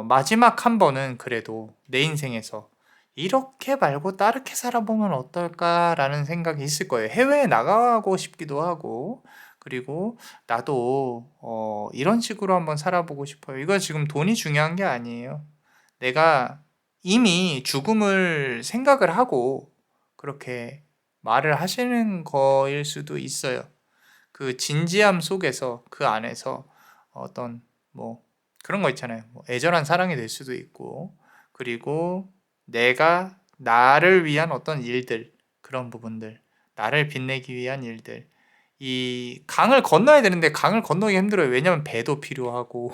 마지막 한 번은 그래도 내 인생에서 이렇게 말고 다르게 살아보면 어떨까라는 생각이 있을 거예요. 해외에 나가고 싶기도 하고 그리고 나도 이런 식으로 한번 살아보고 싶어요. 이건 지금 돈이 중요한 게 아니에요. 내가 이미 죽음을 생각을 하고 그렇게 말을 하시는 거일 수도 있어요. 그 진지함 속에서 그 안에서 어떤 뭐 그런 거 있잖아요. 뭐 애절한 사랑이 될 수도 있고 그리고 내가 나를 위한 어떤 일들 그런 부분들 나를 빛내기 위한 일들 이 강을 건너야 되는데 강을 건너기 힘들어요. 왜냐면 배도 필요하고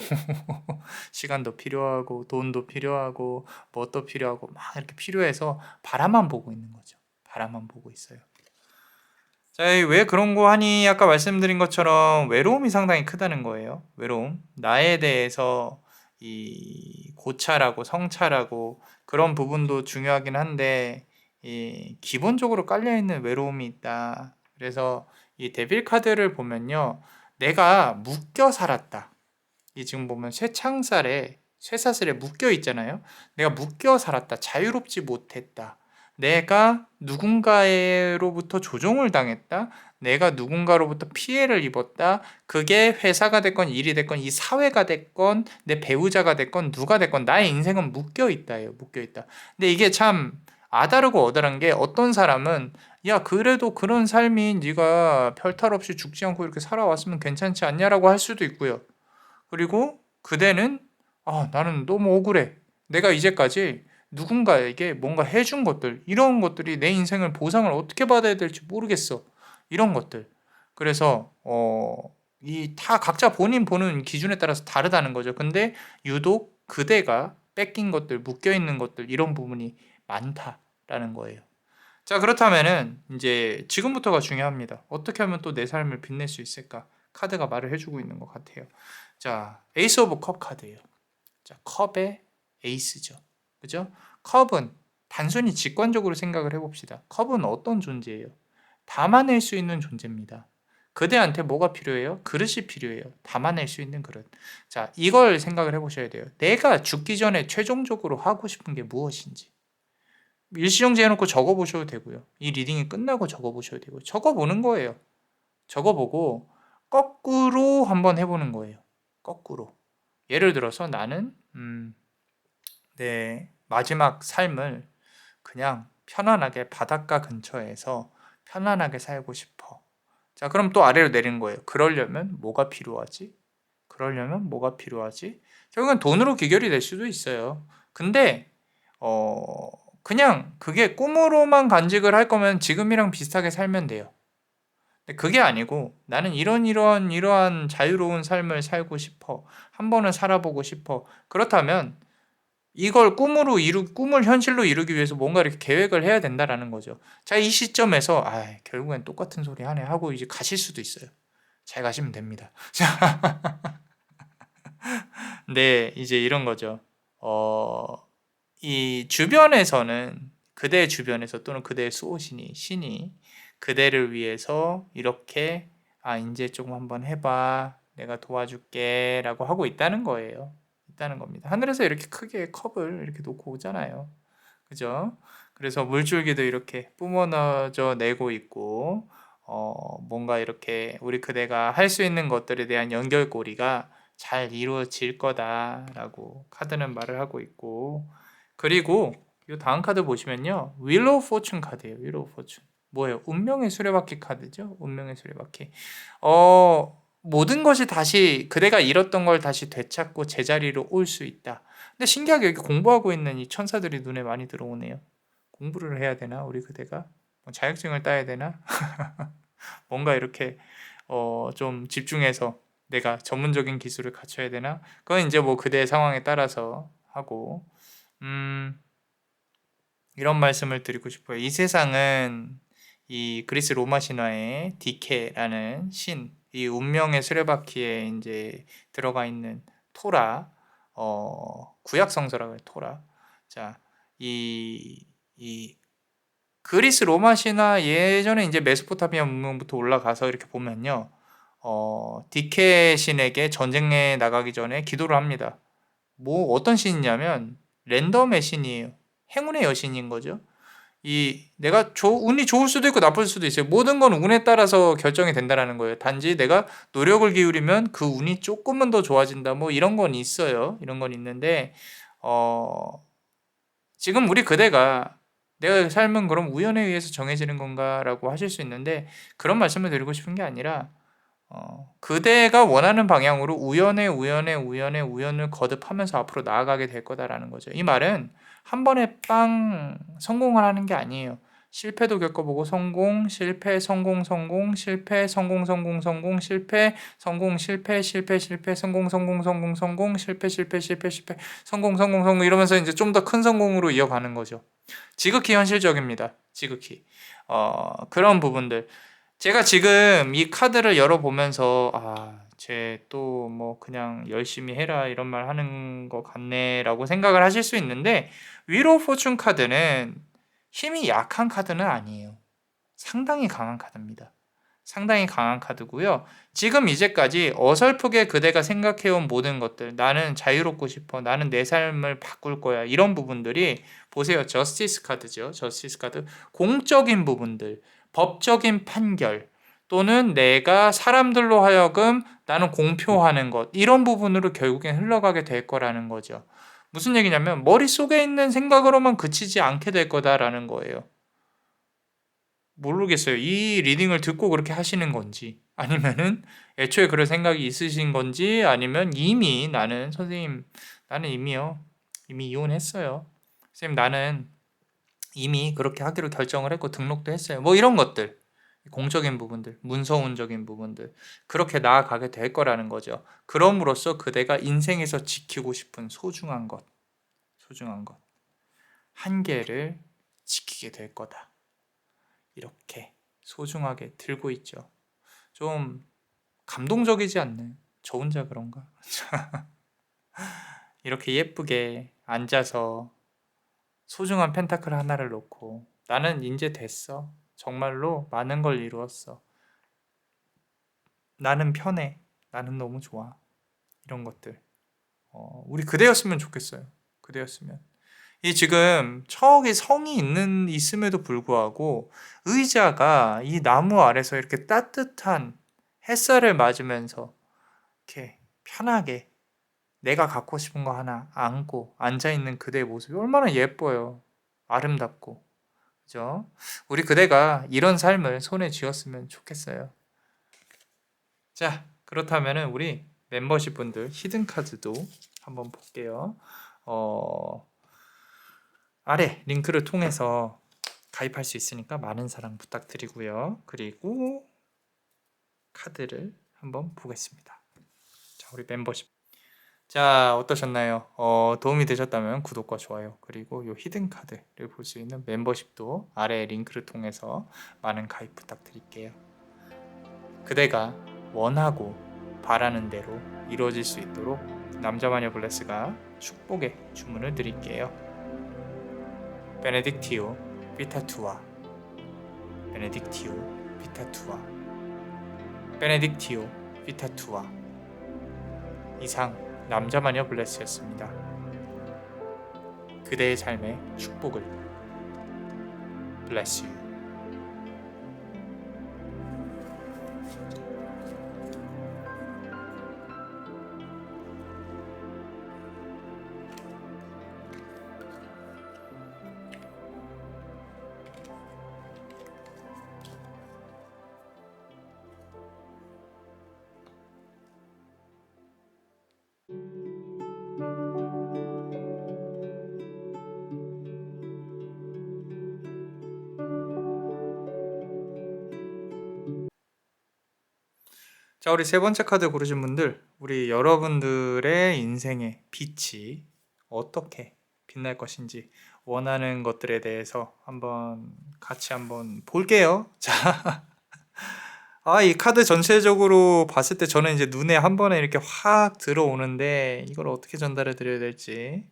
시간도 필요하고 돈도 필요하고 뭣도 필요하고 막 이렇게 필요해서 바라만 보고 있는 거죠. 바라만 보고 있어요. 자, 왜 그런 거 하니? 아까 말씀드린 것처럼 외로움이 상당히 크다는 거예요. 외로움. 나에 대해서 이 고찰하고 성찰하고 그런 부분도 중요하긴 한데 이 기본적으로 깔려 있는 외로움이 있다. 그래서 이 데빌 카드를 보면요. 내가 묶여 살았다. 이 지금 보면 쇠사슬에 묶여 있잖아요. 내가 묶여 살았다. 자유롭지 못했다. 내가 누군가로부터 조종을 당했다. 내가 누군가로부터 피해를 입었다. 그게 회사가 됐건 일이 됐건 이 사회가 됐건 내 배우자가 됐건 누가 됐건 나의 인생은 묶여 있다예요. 묶여 있다. 근데 이게 참 아다르고 어다른 게 어떤 사람은 야 그래도 그런 삶이 네가 별탈 없이 죽지 않고 이렇게 살아왔으면 괜찮지 않냐라고 할 수도 있고요. 그리고 그대는 나는 너무 억울해. 내가 이제까지 누군가에게 뭔가 해준 것들, 이런 것들이 내 인생을 보상을 어떻게 받아야 될지 모르겠어. 이런 것들. 그래서 이 다 각자 본인 보는 기준에 따라서 다르다는 거죠. 근데 유독 그대가 뺏긴 것들, 묶여 있는 것들 이런 부분이 많다라는 거예요. 자, 그렇다면은 이제 지금부터가 중요합니다. 어떻게 하면 또 내 삶을 빛낼 수 있을까? 카드가 말을 해주고 있는 것 같아요. 자, 에이스 오브 컵 카드예요. 자, 컵의 에이스죠. 그죠? 컵은 단순히 직관적으로 생각을 해봅시다. 컵은 어떤 존재예요? 담아낼 수 있는 존재입니다. 그대한테 뭐가 필요해요? 그릇이 필요해요. 담아낼 수 있는 그릇. 자, 이걸 생각을 해보셔야 돼요. 내가 죽기 전에 최종적으로 하고 싶은 게 무엇인지. 일시정지 해놓고 적어보셔도 되고요. 이 리딩이 끝나고 적어보셔도 되고요. 적어보는 거예요. 적어보고 거꾸로 한번 해보는 거예요. 거꾸로. 예를 들어서 나는 내 마지막 삶을 그냥 편안하게 바닷가 근처에서 편안하게 살고 싶어. 자, 그럼 또 아래로 내리는 거예요. 그러려면 뭐가 필요하지? 그러려면 뭐가 필요하지? 결국엔 돈으로 귀결이 될 수도 있어요. 근데 그냥 그게 꿈으로만 간직을 할 거면 지금이랑 비슷하게 살면 돼요. 근데 그게 아니고 나는 이러한 자유로운 삶을 살고 싶어. 한 번은 살아보고 싶어. 그렇다면 이걸 꿈을 현실로 이루기 위해서 뭔가 이렇게 계획을 해야 된다라는 거죠. 자, 이 시점에서 결국엔 똑같은 소리 하네 하고 이제 가실 수도 있어요. 잘 가시면 됩니다. 네, 이제 이런 거죠. 이 주변에서는 그대 주변에서 또는 그대의 수호신이 신이 그대를 위해서 이렇게 이제 조금 한번 해봐 내가 도와줄게라고 하고 있다는 거예요. 있다는 겁니다. 하늘에서 이렇게 크게 컵을 이렇게 놓고 오잖아요. 그죠? 그래서 물줄기도 이렇게 뿜어져 내고 있고 뭔가 이렇게 우리 그대가 할 수 있는 것들에 대한 연결고리가 잘 이루어질 거다라고 카드는 말을 하고 있고 그리고 이 다음 카드 보시면요. 윌 오브 포춘 카드예요. 윌 오브 포춘. 뭐예요? 운명의 수레바퀴 카드죠. 운명의 수레바퀴. 모든 것이 다시 그대가 잃었던 걸 다시 되찾고 제자리로 올 수 있다. 근데 신기하게 여기 공부하고 있는 이 천사들이 눈에 많이 들어오네요. 공부를 해야 되나? 우리 그대가? 자격증을 따야 되나? 뭔가 이렇게 좀 집중해서 내가 전문적인 기술을 갖춰야 되나? 그건 이제 뭐 그대의 상황에 따라서 하고 이런 말씀을 드리고 싶어요. 이 세상은 이 그리스 로마 신화의 디케라는 신, 이 운명의 수레바퀴에 이제 들어가 있는 토라, 구약 성서라고 해요. 토라. 자, 이 그리스 로마 신화 예전에 이제 메소포타미아 문명부터 올라가서 이렇게 보면요. 디케 신에게 전쟁에 나가기 전에 기도를 합니다. 뭐 어떤 신이냐면 랜덤의 신이에요. 행운의 여신인 거죠. 내가 운이 좋을 수도 있고 나쁠 수도 있어요. 모든 건 운에 따라서 결정이 된다라는 거예요. 단지 내가 노력을 기울이면 그 운이 조금만 더 좋아진다. 뭐 이런 건 있어요. 이런 건 있는데 지금 우리 그대가 내가 삶은 그럼 우연에 의해서 정해지는 건가라고 하실 수 있는데 그런 말씀을 드리고 싶은 게 아니라 그대가 원하는 방향으로 우연을 거듭하면서 앞으로 나아가게 될 거다라는 거죠. 이 말은 한 번에 빵 성공을 하는 게 아니에요. 실패도 겪어보고 성공, 실패, 성공, 성공, 실패, 성공, 성공, 성공, 실패, 성공, 실패, 실패, 실패, 성공, 성공, 성공, 성공, 실패, 실패, 실패, 실패, 성공, 성공, 성공 이러면서 이제 좀 더 큰 성공으로 이어가는 거죠. 지극히 현실적입니다. 지극히. 그런 부분들. 제가 지금 이 카드를 열어보면서 쟤 또 뭐 그냥 열심히 해라 이런 말 하는 것 같네라고 생각을 하실 수 있는데 윌 오브 포춘 카드는 힘이 약한 카드는 아니에요. 상당히 강한 카드입니다. 상당히 강한 카드고요. 지금 이제까지 어설프게 그대가 생각해온 모든 것들, 나는 자유롭고 싶어, 나는 내 삶을 바꿀 거야, 이런 부분들이 보세요. 저스티스 카드죠. 저스티스 카드. 공적인 부분들, 법적인 판결, 또는 내가 사람들로 하여금 나는 공표하는 것, 이런 부분으로 결국엔 흘러가게 될 거라는 거죠. 무슨 얘기냐면 머릿속에 있는 생각으로만 그치지 않게 될 거다라는 거예요. 모르겠어요. 이 리딩을 듣고 그렇게 하시는 건지 아니면은 애초에 그럴 생각이 있으신 건지 아니면 이미 나는 선생님 나는 이미 이혼했어요. 선생님 나는 이미 그렇게 하기로 결정을 했고 등록도 했어요. 뭐 이런 것들. 공적인 부분들, 문서운적인 부분들 그렇게 나아가게 될 거라는 거죠. 그럼으로써 그대가 인생에서 지키고 싶은 소중한 것 한계를 지키게 될 거다. 이렇게 소중하게 들고 있죠. 좀 감동적이지 않나요? 저 혼자 그런가? 이렇게 예쁘게 앉아서 소중한 펜타클 하나를 놓고 나는 이제 됐어. 정말로 많은 걸 이루었어. 나는 편해. 나는 너무 좋아. 이런 것들. 우리 그대였으면 좋겠어요. 그대였으면. 이 지금 척이 성이 있음에도 불구하고 의자가 이 나무 아래서 이렇게 따뜻한 햇살을 맞으면서 이렇게 편하게 내가 갖고 싶은 거 하나 안고 앉아있는 그대의 모습이 얼마나 예뻐요. 아름답고. 그죠? 우리 그대가 이런 삶을 손에 쥐었으면 좋겠어요. 자, 그렇다면은 우리 멤버십 분들 히든 카드도 한번 볼게요. 아래 링크를 통해서 가입할 수 있으니까 많은 사랑 부탁드리고요. 그리고 카드를 한번 보겠습니다. 자, 우리 멤버십. 자, 어떠셨나요? 도움이 되셨다면 구독과 좋아요 그리고 요 히든 카드를 볼 수 있는 멤버십도 아래 링크를 통해서 많은 가입 부탁드릴게요. 그대가 원하고 바라는 대로 이루어질 수 있도록 남자마녀 블레스가 축복의 주문을 드릴게요. 베네딕티오 비타투아 베네딕티오 비타투아 베네딕티오 비타투아. 이상 남자마녀 블레스였습니다. 그대의 삶의 축복을. Bless you. 자, 우리 세 번째 카드 고르신 분들, 우리 여러분들의 인생의 빛이 어떻게 빛날 것인지 원하는 것들에 대해서 같이 한번 볼게요. 자, 이 카드 전체적으로 봤을 때 저는 이제 눈에 한 번에 이렇게 확 들어오는데 이걸 어떻게 전달해 드려야 될지.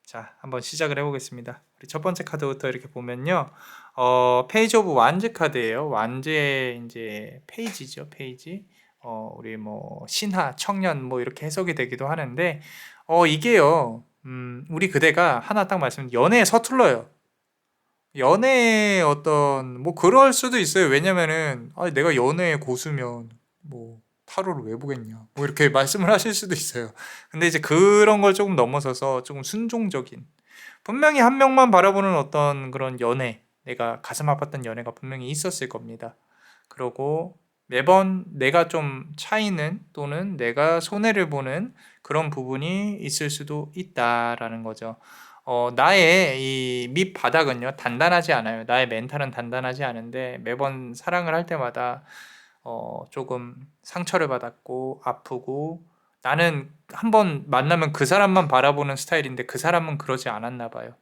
자, 한번 시작을 해보겠습니다. 우리 첫 번째 카드부터 이렇게 보면요. 페이지 오브 완즈 카드예요. 완즈의 이제 페이지죠, 페이지. 우리 뭐 신하, 청년 뭐 이렇게 해석이 되기도 하는데 이게요. 우리 그대가 하나 딱 연애에 서툴러요. 연애에 어떤 뭐 그럴 수도 있어요. 왜냐면은 내가 연애의 고수면 뭐 타로를 왜 보겠냐 뭐 이렇게 말씀을 하실 수도 있어요. 근데 이제 그런 걸 조금 넘어서서 조금 순종적인, 분명히 한 명만 바라보는 어떤 그런 연애, 내가 가슴 아팠던 연애가 분명히 있었을 겁니다. 그러고 매번 내가 좀 차이는 또는 내가 손해를 보는 그런 부분이 있을 수도 있다라는 거죠. 나의 이 밑바닥은요, 단단하지 않아요. 나의 멘탈은 단단하지 않은데 매번 사랑을 할 때마다 조금 상처를 받았고 아프고 나는 한번 만나면 그 사람만 바라보는 스타일인데 그 사람은 그러지 않았나 봐요.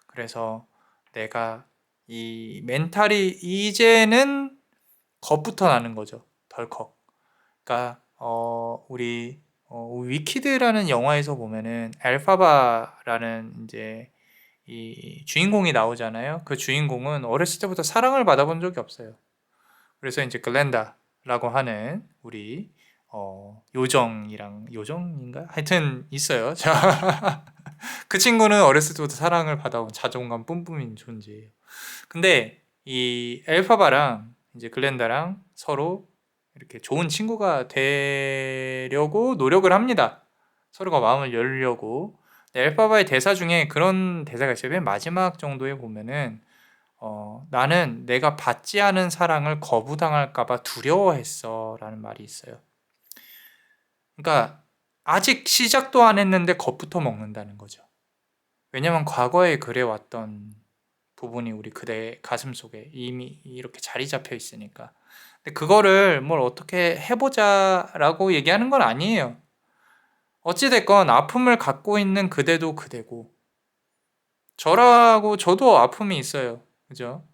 그래서 내가 이 멘탈이 이제는 겁부터 나는 거죠. 덜컥. 그러니까 우리 위키드라는 영화에서 보면은 엘파바라는 이제 이 주인공이 나오잖아요. 그 주인공은 어렸을 때부터 사랑을 받아본 적이 없어요. 그래서 이제 글렌다라고 하는 우리 요정이랑 요정인가? 하여튼 있어요. 자, 그 친구는 어렸을 때부터 사랑을 받아온 자존감 뿜뿜인 존재예요. 근데 이 엘파바랑 이제 글렌다랑 서로 이렇게 좋은 친구가 되려고 노력을 합니다. 서로가 마음을 열려고. 엘파바의 대사 중에 그런 대사가 있어요. 맨 마지막 정도에 보면은 나는 내가 받지 않은 사랑을 거부당할까봐 두려워했어 라는 말이 있어요. 그러니까 아직 시작도 안 했는데 겁부터 먹는다는 거죠. 왜냐면 과거에 그래왔던 부분이 우리 그대 가슴 속에 이미 이렇게 자리 잡혀 있으니까. 근데 그거를 뭘 어떻게 해보자라고 얘기하는 건 아니에요. 어찌됐건 아픔을 갖고 있는 그대도 그대고 저도 아픔이 있어요. 그죠?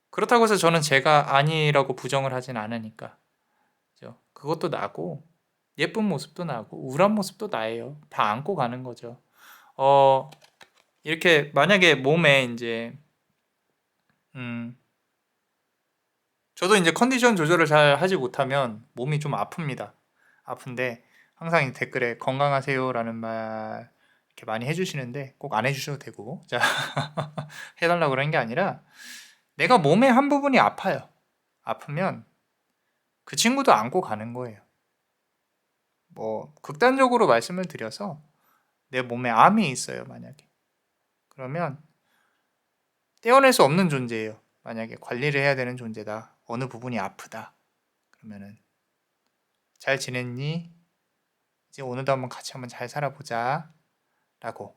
그렇다고 해서 저는 제가 아니라고 부정을 하진 않으니까. 그죠? 그것도 나고 예쁜 모습도 나고 우울한 모습도 나예요. 다 안고 가는 거죠. 이렇게 만약에 몸에 이제 저도 이제 컨디션 조절을 잘 하지 못하면 몸이 좀 아픕니다. 아픈데 항상 이 댓글에 건강하세요라는 말 이렇게 많이 해주시는데 꼭 안 해주셔도 되고 자 해달라고 그러는 게 아니라 내가 몸의 한 부분이 아파요. 아프면 그 친구도 안고 가는 거예요. 뭐 극단적으로 말씀을 드려서 내 몸에 암이 있어요. 만약에 그러면 떼어낼 수 없는 존재예요. 만약에 관리를 해야 되는 존재다. 어느 부분이 아프다. 그러면은 잘 지냈니? 이제 오늘도 한번 같이 한번 잘 살아보자. 라고.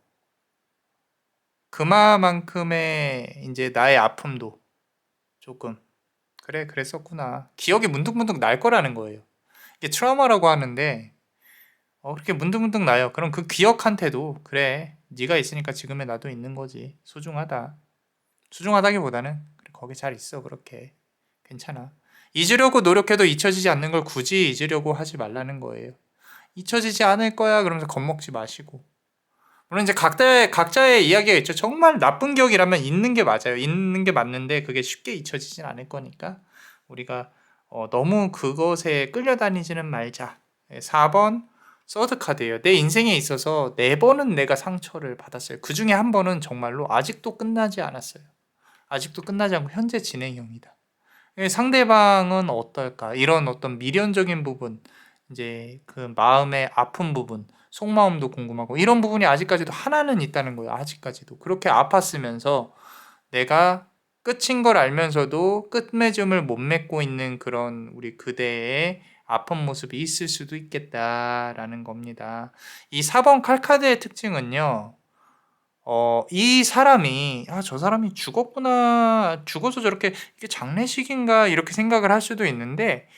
그만큼의 이제 나의 아픔도 조금 그래 그랬었구나. 기억이 문득문득 날 거라는 거예요. 이게 트라우마라고 하는데 그렇게 문득문득 나요. 그럼 그 기억한테도 그래 네가 있으니까 지금의 나도 있는 거지. 소중하다. 소중하다기보다는 그래, 거기 잘 있어 그렇게 괜찮아. 잊으려고 노력해도 잊혀지지 않는 걸 굳이 잊으려고 하지 말라는 거예요. 잊혀지지 않을 거야 그러면서 겁먹지 마시고. 물론 이제 각자의 이야기가 있죠. 정말 나쁜 기억이라면 잊는 게 맞아요. 잊는 게 맞는데 그게 쉽게 잊혀지진 않을 거니까 우리가 너무 그것에 끌려다니지는 말자. 4번 서드 카드예요. 내 인생에 있어서 4번은 내가 상처를 받았어요. 그 중에 한 번은 정말로 아직도 끝나지 않았어요. 아직도 끝나지 않고 현재 진행형이다. 상대방은 어떨까? 이런 어떤 미련적인 부분, 이제 그 마음의 아픈 부분, 속마음도 궁금하고 이런 부분이 아직까지도 하나는 있다는 거예요. 아직까지도 그렇게 아팠으면서 내가 끝인 걸 알면서도 끝맺음을 못 맺고 있는 그런 우리 그대의 아픈 모습이 있을 수도 있겠다라는 겁니다. 이 4번 칼카드의 특징은요. 이 사람이 저 사람이 죽었구나. 죽어서 저렇게 이게 장례식인가 이렇게 생각을 할 수도 있는데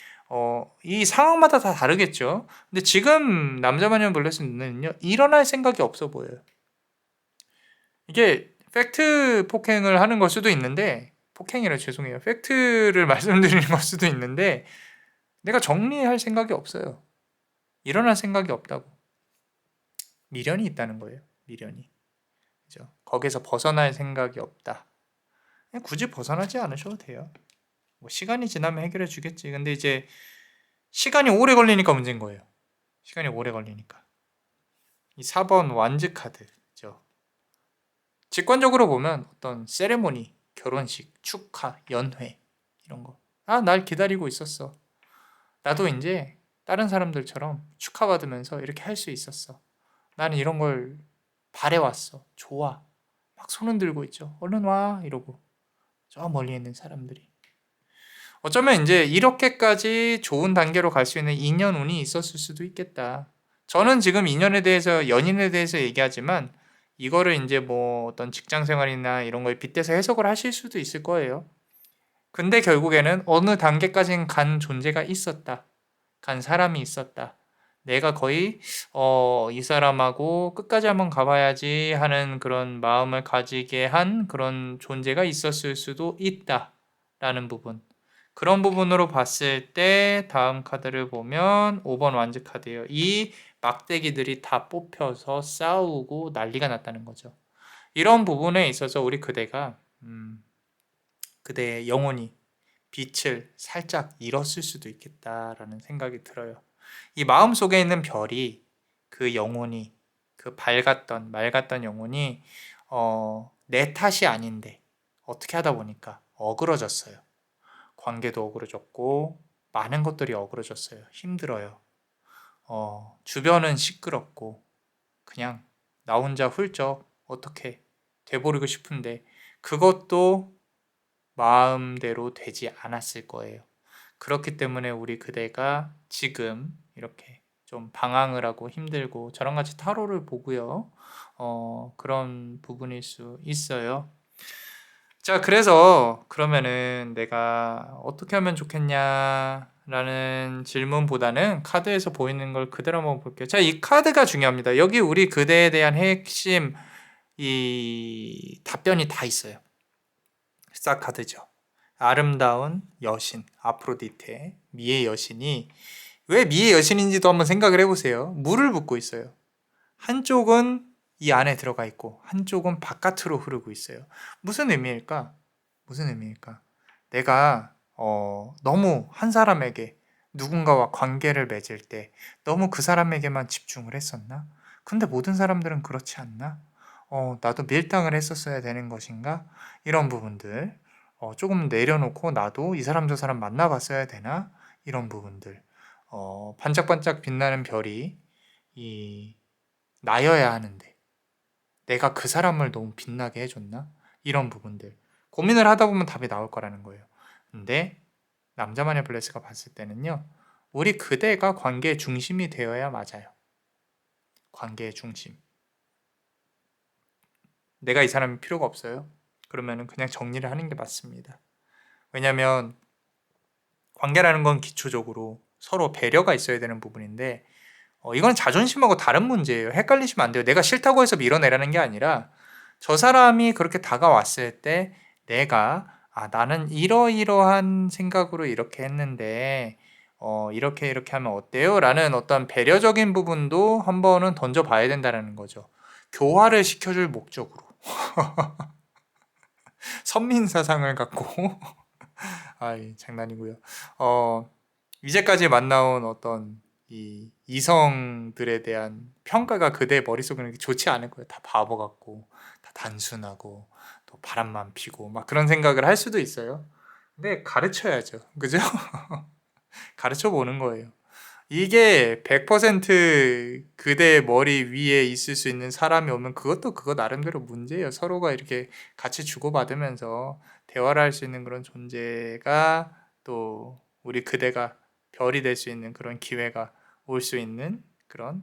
이 상황마다 다 다르겠죠. 근데 지금 남자 마녀 블레스는요 일어날 생각이 없어 보여요. 이게 팩트 폭행을 하는 걸 수도 있는데 폭행이라 죄송해요. 팩트를 말씀드리는 걸 수도 있는데 내가 정리할 생각이 없어요. 일어날 생각이 없다고. 미련이 있다는 거예요. 미련이. 그죠? 거기서 벗어날 생각이 없다. 굳이 벗어나지 않으셔도 돼요. 뭐 시간이 지나면 해결해 주겠지. 근데 이제 시간이 오래 걸리니까 문제인 거예요. 시간이 오래 걸리니까. 이 4번 완즈 카드죠. 직관적으로 보면 어떤 세레모니, 결혼식, 축하, 연회 이런 거. 날 기다리고 있었어. 나도 이제 다른 사람들처럼 축하받으면서 이렇게 할 수 있었어. 나는 이런 걸 바래왔어. 좋아. 막 손은 들고 있죠. 얼른 와 이러고. 저 멀리 있는 사람들이. 어쩌면 이제 이렇게까지 좋은 단계로 갈 수 있는 인연운이 있었을 수도 있겠다. 저는 지금 인연에 대해서 연인에 대해서 얘기하지만 이거를 이제 뭐 어떤 직장 생활이나 이런 거에 빗대서 해석을 하실 수도 있을 거예요. 근데 결국에는 어느 단계까지는 간 존재가 있었다. 간 사람이 있었다. 내가 거의 이 사람하고 끝까지 한번 가봐야지 하는 그런 마음을 가지게 한 그런 존재가 있었을 수도 있다라는 부분. 그런 부분으로 봤을 때 다음 카드를 보면 5번 완즈 카드예요. 이 막대기들이 다 뽑혀서 싸우고 난리가 났다는 거죠. 이런 부분에 있어서 우리 그대가 그대의 영혼이 빛을 살짝 잃었을 수도 있겠다라는 생각이 들어요. 이 마음 속에 있는 별이 그 영혼이 그 밝았던 맑았던 영혼이 내 탓이 아닌데 어떻게 하다 보니까 어그러졌어요. 관계도 어그러졌고 많은 것들이 어그러졌어요. 힘들어요. 주변은 시끄럽고 그냥 나 혼자 훌쩍 어떻게 돼버리고 싶은데 그것도 마음대로 되지 않았을 거예요. 그렇기 때문에 우리 그대가 지금 이렇게 좀 방황을 하고 힘들고 저랑 같이 타로를 보고요. 그런 부분일 수 있어요. 자, 그래서 그러면은 내가 어떻게 하면 좋겠냐라는 질문보다는 카드에서 보이는 걸 그대로 한번 볼게요. 자, 이 카드가 중요합니다. 여기 우리 그대에 대한 핵심 이 답변이 다 있어요. 싹 카드죠. 아름다운 여신, 아프로디테, 미의 여신이 왜 미의 여신인지도 한번 생각을 해보세요. 물을 붓고 있어요. 한쪽은 이 안에 들어가 있고 한쪽은 바깥으로 흐르고 있어요. 무슨 의미일까? 무슨 의미일까? 내가 너무 한 사람에게 누군가와 관계를 맺을 때 너무 그 사람에게만 집중을 했었나? 근데 모든 사람들은 그렇지 않나? 나도 밀당을 했었어야 되는 것인가? 이런 부분들 조금 내려놓고 나도 이 사람 저 사람 만나봤어야 되나? 이런 부분들 반짝반짝 빛나는 별이 이 나여야 하는데 내가 그 사람을 너무 빛나게 해줬나? 이런 부분들 고민을 하다 보면 답이 나올 거라는 거예요. 근데 남자마녀 블레스가 봤을 때는요, 우리 그대가 관계의 중심이 되어야 맞아요. 관계의 중심. 내가 이 사람이 필요가 없어요? 그러면은 그냥 정리를 하는 게 맞습니다. 왜냐면 관계라는 건 기초적으로 서로 배려가 있어야 되는 부분인데 이건 자존심하고 다른 문제예요. 헷갈리시면 안 돼요. 내가 싫다고 해서 밀어내라는 게 아니라 저 사람이 그렇게 다가왔을 때 내가 나는 이러이러한 생각으로 이렇게 했는데 이렇게 이렇게 하면 어때요? 라는 어떤 배려적인 부분도 한 번은 던져봐야 된다는 거죠. 교화를 시켜줄 목적으로 선민사상을 갖고 아이 장난이고요. 이제까지 만나온 어떤 이 이성들에 대한 평가가 그대 머릿속에는 좋지 않을 거예요. 다 바보 같고 다 단순하고 또 바람만 피고 막 그런 생각을 할 수도 있어요. 근데 가르쳐야죠. 그죠? 가르쳐 보는 거예요. 이게 100% 그대 머리 위에 있을 수 있는 사람이 오면 그것도 그거 나름대로 문제예요. 서로가 이렇게 같이 주고받으면서 대화를 할 수 있는 그런 존재가 또 우리 그대가 별이 될 수 있는 그런 기회가 올 수 있는 그런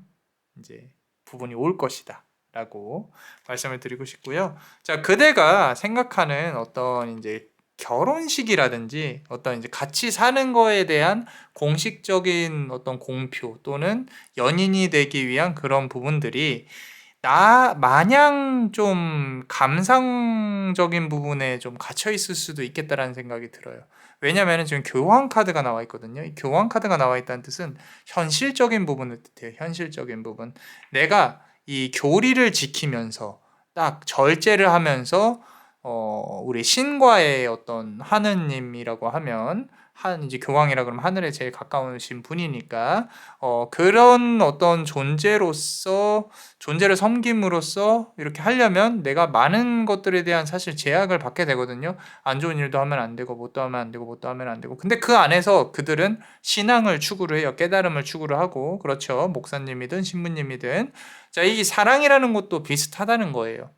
이제 부분이 올 것이다. 라고 말씀을 드리고 싶고요. 자, 그대가 생각하는 어떤 이제 결혼식이라든지 어떤 이제 같이 사는 거에 대한 공식적인 어떤 공표 또는 연인이 되기 위한 그런 부분들이 나 마냥 좀 감상적인 부분에 좀 갇혀 있을 수도 있겠다라는 생각이 들어요. 왜냐면은 지금 교환 카드가 나와 있거든요. 이 교환 카드가 나와 있다는 뜻은 현실적인 부분을 뜻해요. 현실적인 부분. 내가 이 교리를 지키면서 딱 절제를 하면서 우리 신과의 어떤 하느님이라고 하면 한 이제 교황이라 그러면 하늘에 제일 가까우신 분이니까 그런 어떤 존재를 섬김으로써 이렇게 하려면 내가 많은 것들에 대한 사실 제약을 받게 되거든요. 안 좋은 일도 하면 안 되고 뭣도 하면 안 되고 뭣도 하면 안 되고. 근데 그 안에서 그들은 신앙을 추구를 해요. 깨달음을 추구를 하고 그렇죠. 목사님이든 신부님이든 자, 이 사랑이라는 것도 비슷하다는 거예요.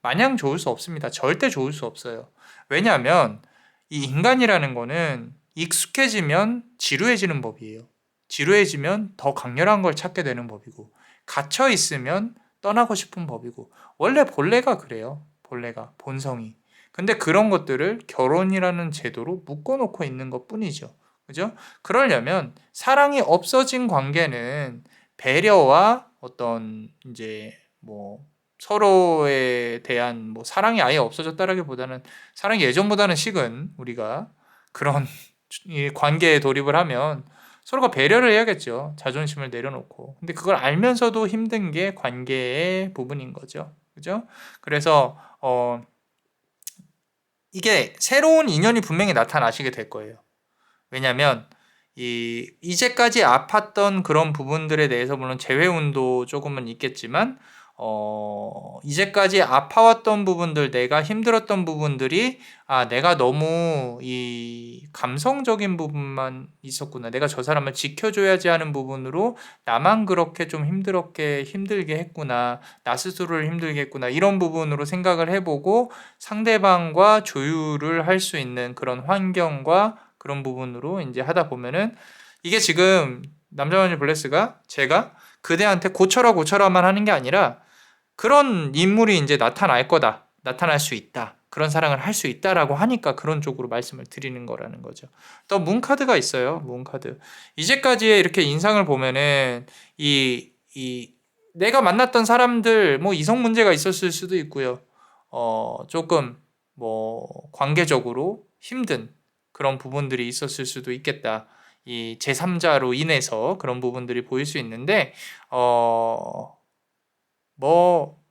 마냥 좋을 수 없습니다. 절대 좋을 수 없어요. 왜냐하면 이 인간이라는 거는 익숙해지면 지루해지는 법이에요. 지루해지면 더 강렬한 걸 찾게 되는 법이고 갇혀 있으면 떠나고 싶은 법이고 원래 본래가 그래요. 본래가 본성이. 근데 그런 것들을 결혼이라는 제도로 묶어놓고 있는 것뿐이죠. 그죠? 그러려면 사랑이 없어진 관계는 배려와 어떤 이제 뭐 서로에 대한 뭐 사랑이 아예 없어졌다라기보다는 사랑이 예전보다는 식은 우리가 그런 이 관계에 돌입을 하면 서로가 배려를 해야겠죠. 자존심을 내려놓고. 근데 그걸 알면서도 힘든 게 관계의 부분인 거죠. 그죠? 그래서 이게 새로운 인연이 분명히 나타나시게 될 거예요. 왜냐면 이제까지 아팠던 그런 부분들에 대해서 물론 재회운도 조금은 있겠지만 이제까지 아파왔던 부분들, 내가 힘들었던 부분들이 내가 너무 이 감성적인 부분만 있었구나. 내가 저 사람을 지켜줘야지 하는 부분으로 나만 그렇게 좀 힘들게 했구나. 나 스스로를 힘들게 했구나. 이런 부분으로 생각을 해보고 상대방과 조율을 할 수 있는 그런 환경과 그런 부분으로 이제 하다 보면은 이게 지금 남자만의 블레스가 제가 그대한테 고쳐라만 하는 게 아니라 그런 인물이 이제 나타날 거다. 나타날 수 있다. 그런 사랑을 할 수 있다라고 하니까 그런 쪽으로 말씀을 드리는 거라는 거죠. 또 문카드가 있어요. 문카드. 이제까지의 이렇게 인상을 보면은 이 내가 만났던 사람들 뭐 이성 문제가 있었을 수도 있고요. 조금 뭐 관계적으로 힘든 그런 부분들이 있었을 수도 있겠다. 이 제3자로 인해서 그런 부분들이 보일 수 있는데 뭐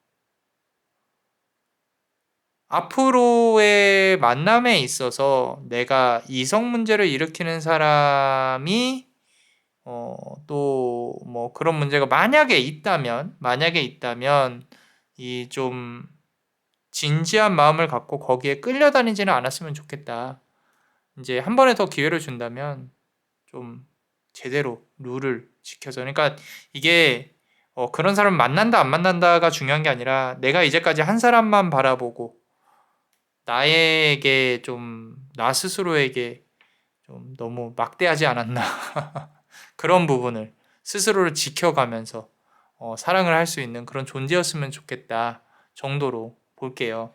앞으로의 만남에 있어서 내가 이성 문제를 일으키는 사람이 또 뭐 그런 문제가 만약에 있다면 이 좀 진지한 마음을 갖고 거기에 끌려다니지는 않았으면 좋겠다. 이제 한 번에 더 기회를 준다면 좀 제대로 룰을 지켜서 그러니까 이게 그런 사람 만난다 안 만난다가 중요한 게 아니라 내가 이제까지 한 사람만 바라보고 나에게 좀 나 스스로에게 좀 너무 막대하지 않았나 그런 부분을 스스로를 지켜가면서 사랑을 할 수 있는 그런 존재였으면 좋겠다 정도로 볼게요.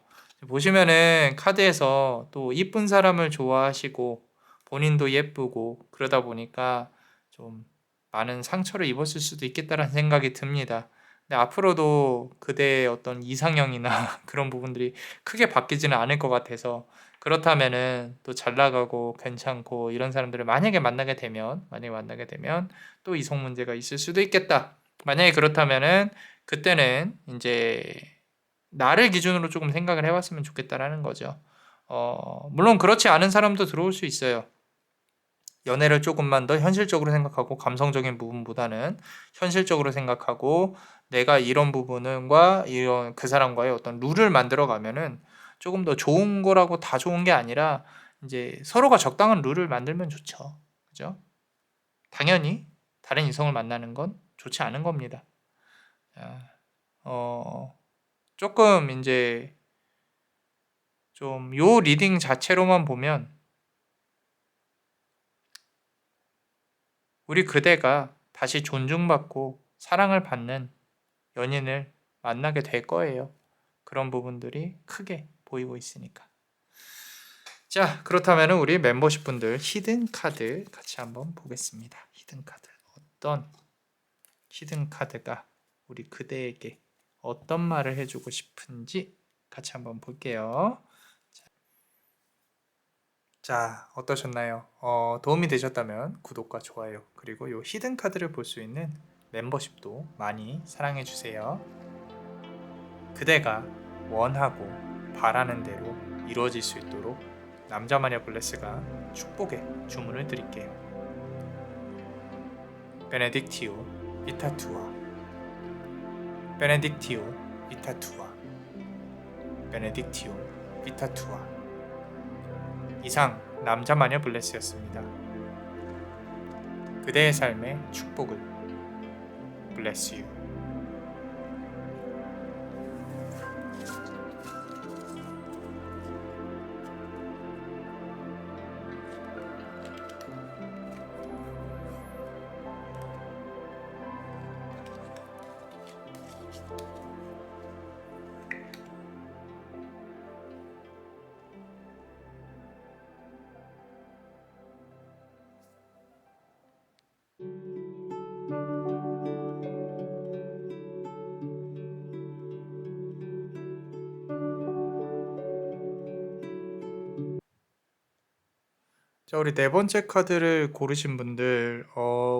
보시면은 카드에서 또 이쁜 사람을 좋아하시고 본인도 예쁘고 그러다 보니까 좀 많은 상처를 입었을 수도 있겠다라는 생각이 듭니다. 근데 앞으로도 그대의 어떤 이상형이나 그런 부분들이 크게 바뀌지는 않을 것 같아서 그렇다면은 또 잘 나가고 괜찮고 이런 사람들을 만약에 만나게 되면 또 이성 문제가 있을 수도 있겠다. 만약에 그렇다면은 그때는 이제 나를 기준으로 조금 생각을 해봤으면 좋겠다라는 거죠. 물론 그렇지 않은 사람도 들어올 수 있어요. 연애를 조금만 더 현실적으로 생각하고 감성적인 부분보다는 현실적으로 생각하고 내가 이런 부분과 이런 그 사람과의 어떤 룰을 만들어 가면은 조금 더 좋은 거라고 다 좋은 게 아니라 이제 서로가 적당한 룰을 만들면 좋죠. 그죠? 당연히 다른 이성을 만나는 건 좋지 않은 겁니다. 조금 이제 좀 요 리딩 자체로만 보면 우리 그대가 다시 존중받고 사랑을 받는 연인을 만나게 될 거예요. 그런 부분들이 크게 보이고 있으니까. 자, 그렇다면 우리 멤버십 분들 히든 카드 같이 한번 보겠습니다. 히든 카드. 어떤 히든 카드가 우리 그대에게 어떤 말을 해주고 싶은지 같이 한번 볼게요. 자, 어떠셨나요? 도움이 되셨다면 구독과 좋아요, 그리고 이 히든 카드를 볼 수 있는 멤버십도 많이 사랑해 주세요. 그대가 원하고 바라는 대로 이루어질 수 있도록 남자마녀 블레스가 축복의 주문을 드릴게요. 베네딕티오 비타투아, 베네딕티오 비타투아, 베네딕티오 비타투아. 이상 남자마녀 블레스였습니다. 그대의 삶의 축복을 블레스 유. 자, 우리 네 번째 카드를 고르신 분들,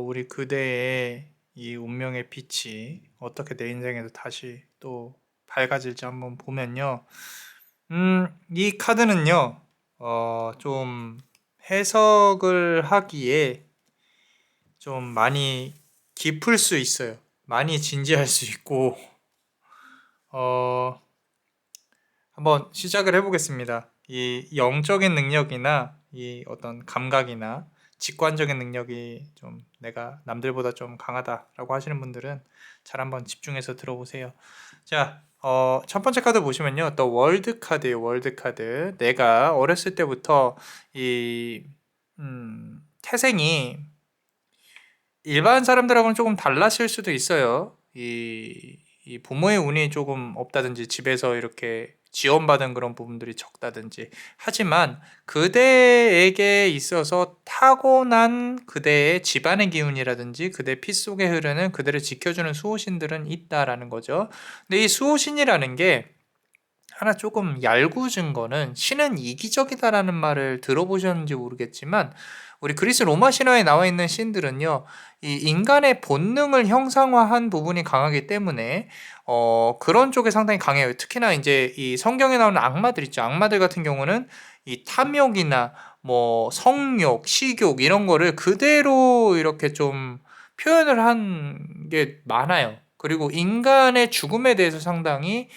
우리 그대의 이 운명의 빛이 어떻게 내 인생에서 다시 또 밝아질지 한번 보면요. 이 카드는요, 좀 해석을 하기에 좀 많이 깊을 수 있어요. 많이 진지할 수 있고, 어, 한번 시작을 해보겠습니다. 이 영적인 능력이나 이 어떤 감각이나 직관적인 능력이 좀 내가 남들보다 좀 강하다라고 하시는 분들은 잘 한번 집중해서 들어보세요. 자, 첫 번째 카드 보시면요. 또 월드 카드예요. 월드 카드. 내가 어렸을 때부터 이 태생이 일반 사람들하고는 조금 달라질 수도 있어요. 이 부모의 운이 조금 없다든지 집에서 이렇게 지원받은 그런 부분들이 적다든지. 하지만 그대에게 있어서 타고난 그대의 집안의 기운이라든지 그대 피 속에 흐르는 그대를 지켜주는 수호신들은 있다라는 거죠. 근데 이 수호신이라는 게 하나 조금 얄궂은 거는 신은 이기적이다라는 말을 들어보셨는지 모르겠지만 우리 그리스 로마 신화에 나와 있는 신들은요, 이 인간의 본능을 형상화한 부분이 강하기 때문에 그런 쪽에 상당히 강해요. 특히나 이제 이 성경에 나오는 악마들 있죠. 악마들 같은 경우는 이 탐욕이나 뭐 성욕, 식욕 이런 거를 그대로 이렇게 좀 표현을 한 게 많아요. 그리고 인간의 죽음에 대해서 상당히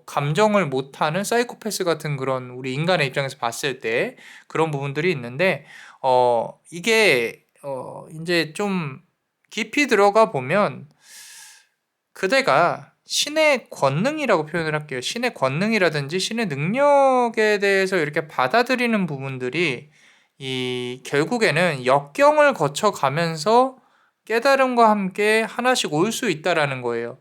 감정을 못하는 사이코패스 같은 그런 우리 인간의 입장에서 봤을 때 그런 부분들이 있는데, 이게, 이제 좀 깊이 들어가 보면 그대가 신의 권능이라고 표현을 할게요. 신의 권능이라든지 신의 능력에 대해서 이렇게 받아들이는 부분들이 이 결국에는 역경을 거쳐 가면서 깨달음과 함께 하나씩 올 수 있다라는 거예요.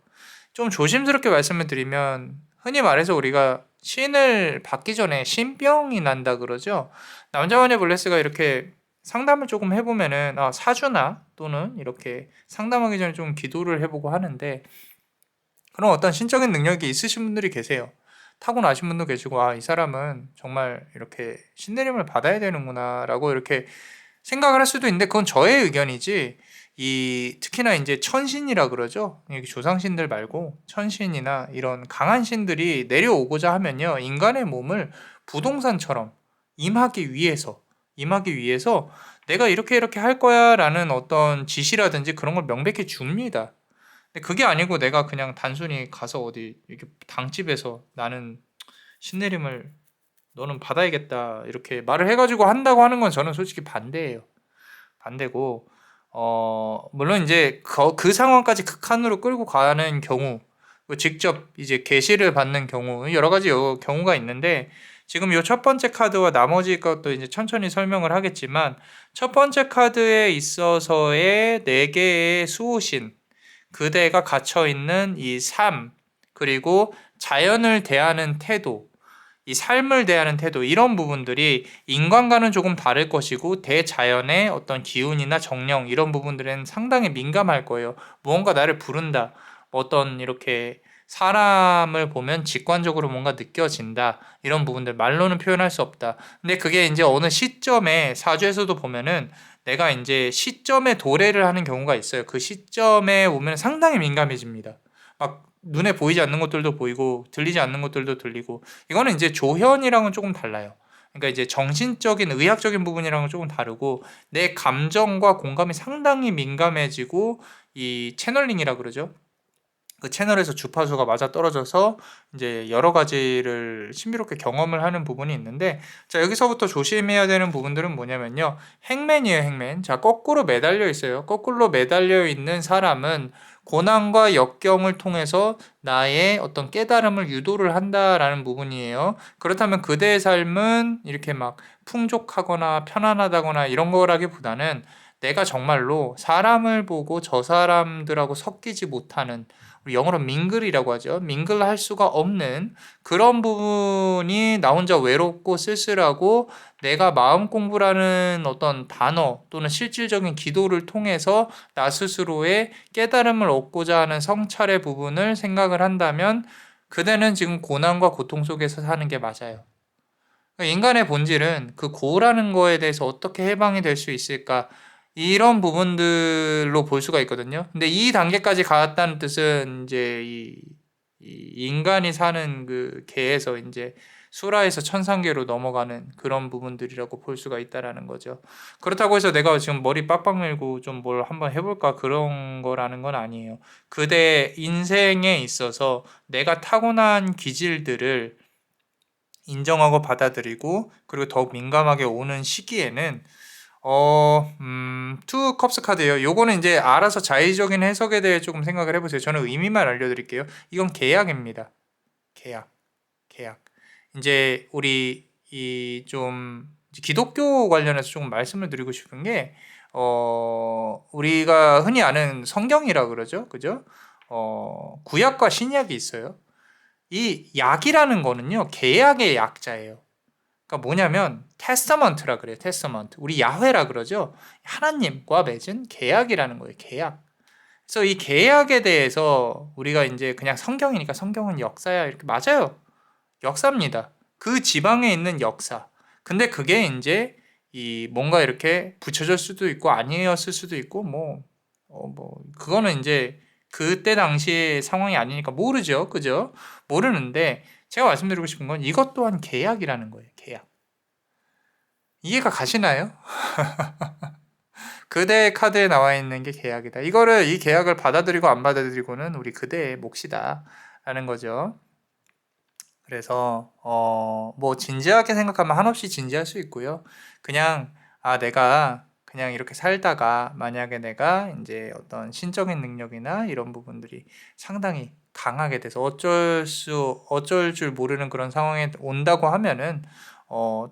좀 조심스럽게 말씀을 드리면 흔히 말해서 우리가 신을 받기 전에 신병이 난다 그러죠. 남자만의 블레스가 이렇게 상담을 조금 해보면은 사주나 또는 이렇게 상담하기 전에 좀 기도를 해보고 하는데 그런 어떤 신적인 능력이 있으신 분들이 계세요. 타고나신 분도 계시고 이 사람은 정말 이렇게 신내림을 받아야 되는구나 라고 이렇게 생각을 할 수도 있는데 그건 저의 의견이지 특히나 이제 천신이라 그러죠. 조상신들 말고 천신이나 이런 강한 신들이 내려오고자 하면요. 인간의 몸을 부동산처럼 임하기 위해서 내가 이렇게 할 거야 라는 어떤 지시라든지 그런 걸 명백히 줍니다. 근데 그게 아니고 내가 그냥 단순히 가서 어디 이렇게 당집에서 나는 신내림을 너는 받아야겠다 이렇게 말을 해가지고 한다고 하는 건 저는 솔직히 반대예요. 반대고 물론 이제 그 상황까지 극한으로 끌고 가는 경우 직접 이제 계시를 받는 경우 여러 가지 경우가 있는데 지금 요 첫 번째 카드와 나머지 것도 이제 천천히 설명을 하겠지만 첫 번째 카드에 있어서의 네 개의 수호신 그대가 갇혀 있는 이 삶 그리고 자연을 대하는 태도 이 삶을 대하는 태도 이런 부분들이 인간과는 조금 다를 것이고 대자연의 어떤 기운이나 정령 이런 부분들은 상당히 민감할 거예요. 무언가 나를 부른다. 어떤 이렇게 사람을 보면 직관적으로 뭔가 느껴진다. 이런 부분들 말로는 표현할 수 없다. 근데 그게 이제 어느 시점에 사주에서도 보면은 내가 이제 시점에 도래를 하는 경우가 있어요. 그 시점에 오면 상당히 민감해집니다. 막 눈에 보이지 않는 것들도 보이고 들리지 않는 것들도 들리고 이거는 이제 조현이랑은 조금 달라요. 그러니까 이제 정신적인 의학적인 부분이랑은 조금 다르고 내 감정과 공감이 상당히 민감해지고 이 채널링이라 그러죠. 그 채널에서 주파수가 맞아 떨어져서 이제 여러 가지를 신비롭게 경험을 하는 부분이 있는데 자 여기서부터 조심해야 되는 부분들은 뭐냐면요. 행맨이에요, 행맨. 자 거꾸로 매달려 있어요. 거꾸로 매달려 있는 사람은 고난과 역경을 통해서 나의 어떤 깨달음을 유도를 한다라는 부분이에요. 그렇다면 그대의 삶은 이렇게 막 풍족하거나 편안하다거나 이런 거라기보다는 내가 정말로 사람을 보고 저 사람들하고 섞이지 못하는 우리 영어로 밍글이라고 하죠. 밍글할 수가 없는 그런 부분이 나 혼자 외롭고 쓸쓸하고 내가 마음 공부라는 어떤 단어 또는 실질적인 기도를 통해서 나 스스로의 깨달음을 얻고자 하는 성찰의 부분을 생각을 한다면 그대는 지금 고난과 고통 속에서 사는 게 맞아요. 그러니까 인간의 본질은 그 고라는 거에 대해서 어떻게 해방이 될 수 있을까? 이런 부분들로 볼 수가 있거든요. 근데 이 단계까지 갔다는 뜻은 이제 이 인간이 사는 그 계에서 이제 수라에서 천상계로 넘어가는 그런 부분들이라고 볼 수가 있다라는 거죠. 그렇다고 해서 내가 지금 머리 빡빡 밀고 좀 뭘 한번 해볼까 그런 거라는 건 아니에요. 그대 인생에 있어서 내가 타고난 기질들을 인정하고 받아들이고 그리고 더욱 민감하게 오는 시기에는 투 컵스 카드예요. 요거는 이제 알아서 자의적인 해석에 대해 조금 생각을 해보세요. 저는 의미만 알려드릴게요. 이건 계약입니다. 계약, 계약. 이제 우리 이 좀 기독교 관련해서 조금 말씀을 드리고 싶은 게 우리가 흔히 아는 성경이라 그러죠, 그죠? 구약과 신약이 있어요. 이 약이라는 거는요, 계약의 약자예요. 그러니까 뭐냐면 테스터먼트라 그래요. 테스터먼트. 우리 야훼라 그러죠. 하나님과 맺은 계약이라는 거예요. 계약. 그래서 이 계약에 대해서 우리가 이제 그냥 성경이니까 성경은 역사야 이렇게 맞아요. 역사입니다. 그 지방에 있는 역사. 근데 그게 이제 이 뭔가 이렇게 붙여질 수도 있고 아니었을 수도 있고 그거는 이제 그때 당시의 상황이 아니니까 모르죠. 그죠? 모르는데 제가 말씀드리고 싶은 건 이것 또한 계약이라는 거예요. 계약. 이해가 가시나요? 그대의 카드에 나와 있는 게 계약이다. 이 계약을 받아들이고 안 받아들이고는 우리 그대의 몫이다. 라는 거죠. 그래서, 뭐, 진지하게 생각하면 한없이 진지할 수 있고요. 그냥, 내가 그냥 이렇게 살다가 만약에 내가 이제 어떤 신적인 능력이나 이런 부분들이 상당히 강하게 돼서 어쩔 줄 모르는 그런 상황에 온다고 하면은,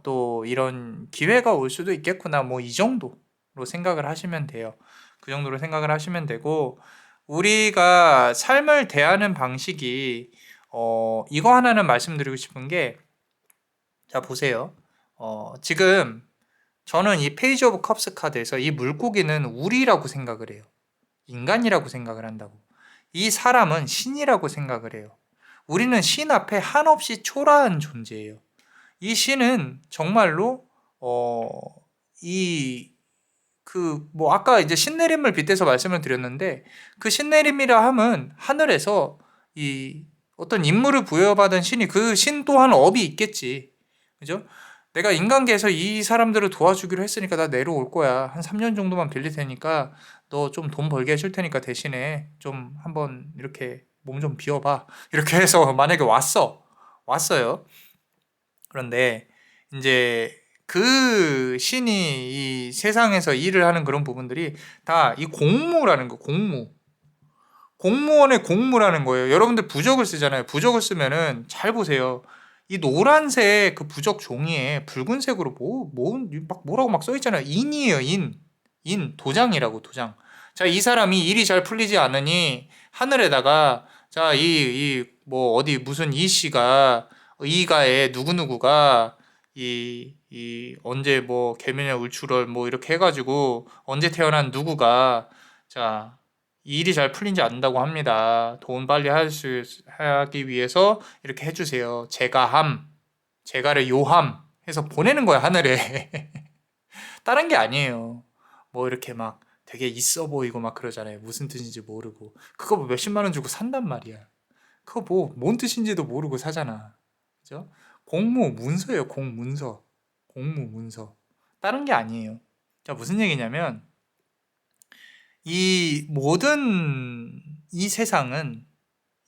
또 이런 기회가 올 수도 있겠구나. 뭐, 이 정도로 생각을 하시면 돼요. 그 정도로 생각을 하시면 되고, 우리가 삶을 대하는 방식이 이거 하나는 말씀드리고 싶은 게, 자, 보세요. 지금 저는 이 페이지 오브 컵스 카드에서 이 물고기는 우리라고 생각을 해요. 인간이라고 생각을 한다고. 이 사람은 신이라고 생각을 해요. 우리는 신 앞에 한없이 초라한 존재예요. 이 신은 정말로, 아까 이제 신내림을 빗대서 말씀을 드렸는데, 그 신내림이라 함은 하늘에서 이 어떤 임무를 부여받은 신이 그 신 또한 업이 있겠지. 그죠? 내가 인간계에서 이 사람들을 도와주기로 했으니까 나 내려올 거야. 한 3년 정도만 빌릴 테니까 너 좀 돈 벌게 해줄 테니까 대신에 좀 한번 이렇게 몸 좀 비워봐. 이렇게 해서 만약에 왔어요. 그런데 이제 그 신이 이 세상에서 일을 하는 그런 부분들이 다 이 공무라는 거, 공무원의 공무라는 거예요. 여러분들 부적을 쓰잖아요. 부적을 쓰면은 잘 보세요. 이 노란색 그 부적 종이에 붉은색으로 뭐라고 막 써 있잖아요. 인이에요, 도장이라고, 도장. 자, 이 사람이 일이 잘 풀리지 않으니 하늘에다가 자, 뭐 어디 무슨 이 씨가 이가에 누구누구가 언제 뭐 개면역 울출월 뭐 이렇게 해가지고 언제 태어난 누구가 자, 이 일이 잘 풀린지 안다고 합니다. 돈 빨리 하기 위해서 이렇게 해주세요. 제가를 요함 해서 보내는 거야, 하늘에. 다른 게 아니에요. 뭐 이렇게 막 되게 있어 보이고 막 그러잖아요. 무슨 뜻인지 모르고. 그거 뭐 몇십만 원 주고 산단 말이야. 그거 뭐 뭔 뜻인지도 모르고 사잖아. 그죠? 공무문서예요, 공문서. 공무문서. 다른 게 아니에요. 자, 무슨 얘기냐면 이 세상은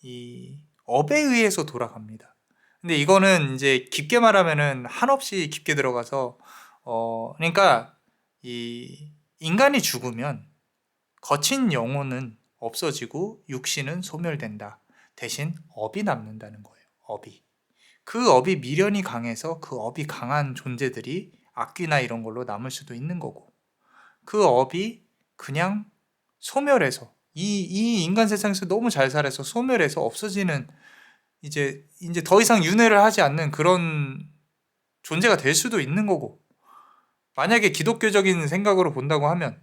이 업에 의해서 돌아갑니다. 근데 이거는 이제 깊게 말하면은 한없이 깊게 들어가서 그러니까 이 인간이 죽으면 거친 영혼은 없어지고 육신은 소멸된다. 대신 업이 남는다는 거예요. 업이. 그 업이 미련이 강해서 그 업이 강한 존재들이 악귀나 이런 걸로 남을 수도 있는 거고 그 업이 그냥 소멸해서 이 인간 세상에서 너무 잘 살아서 소멸해서 없어지는 이제 더 이상 윤회를 하지 않는 그런 존재가 될 수도 있는 거고 만약에 기독교적인 생각으로 본다고 하면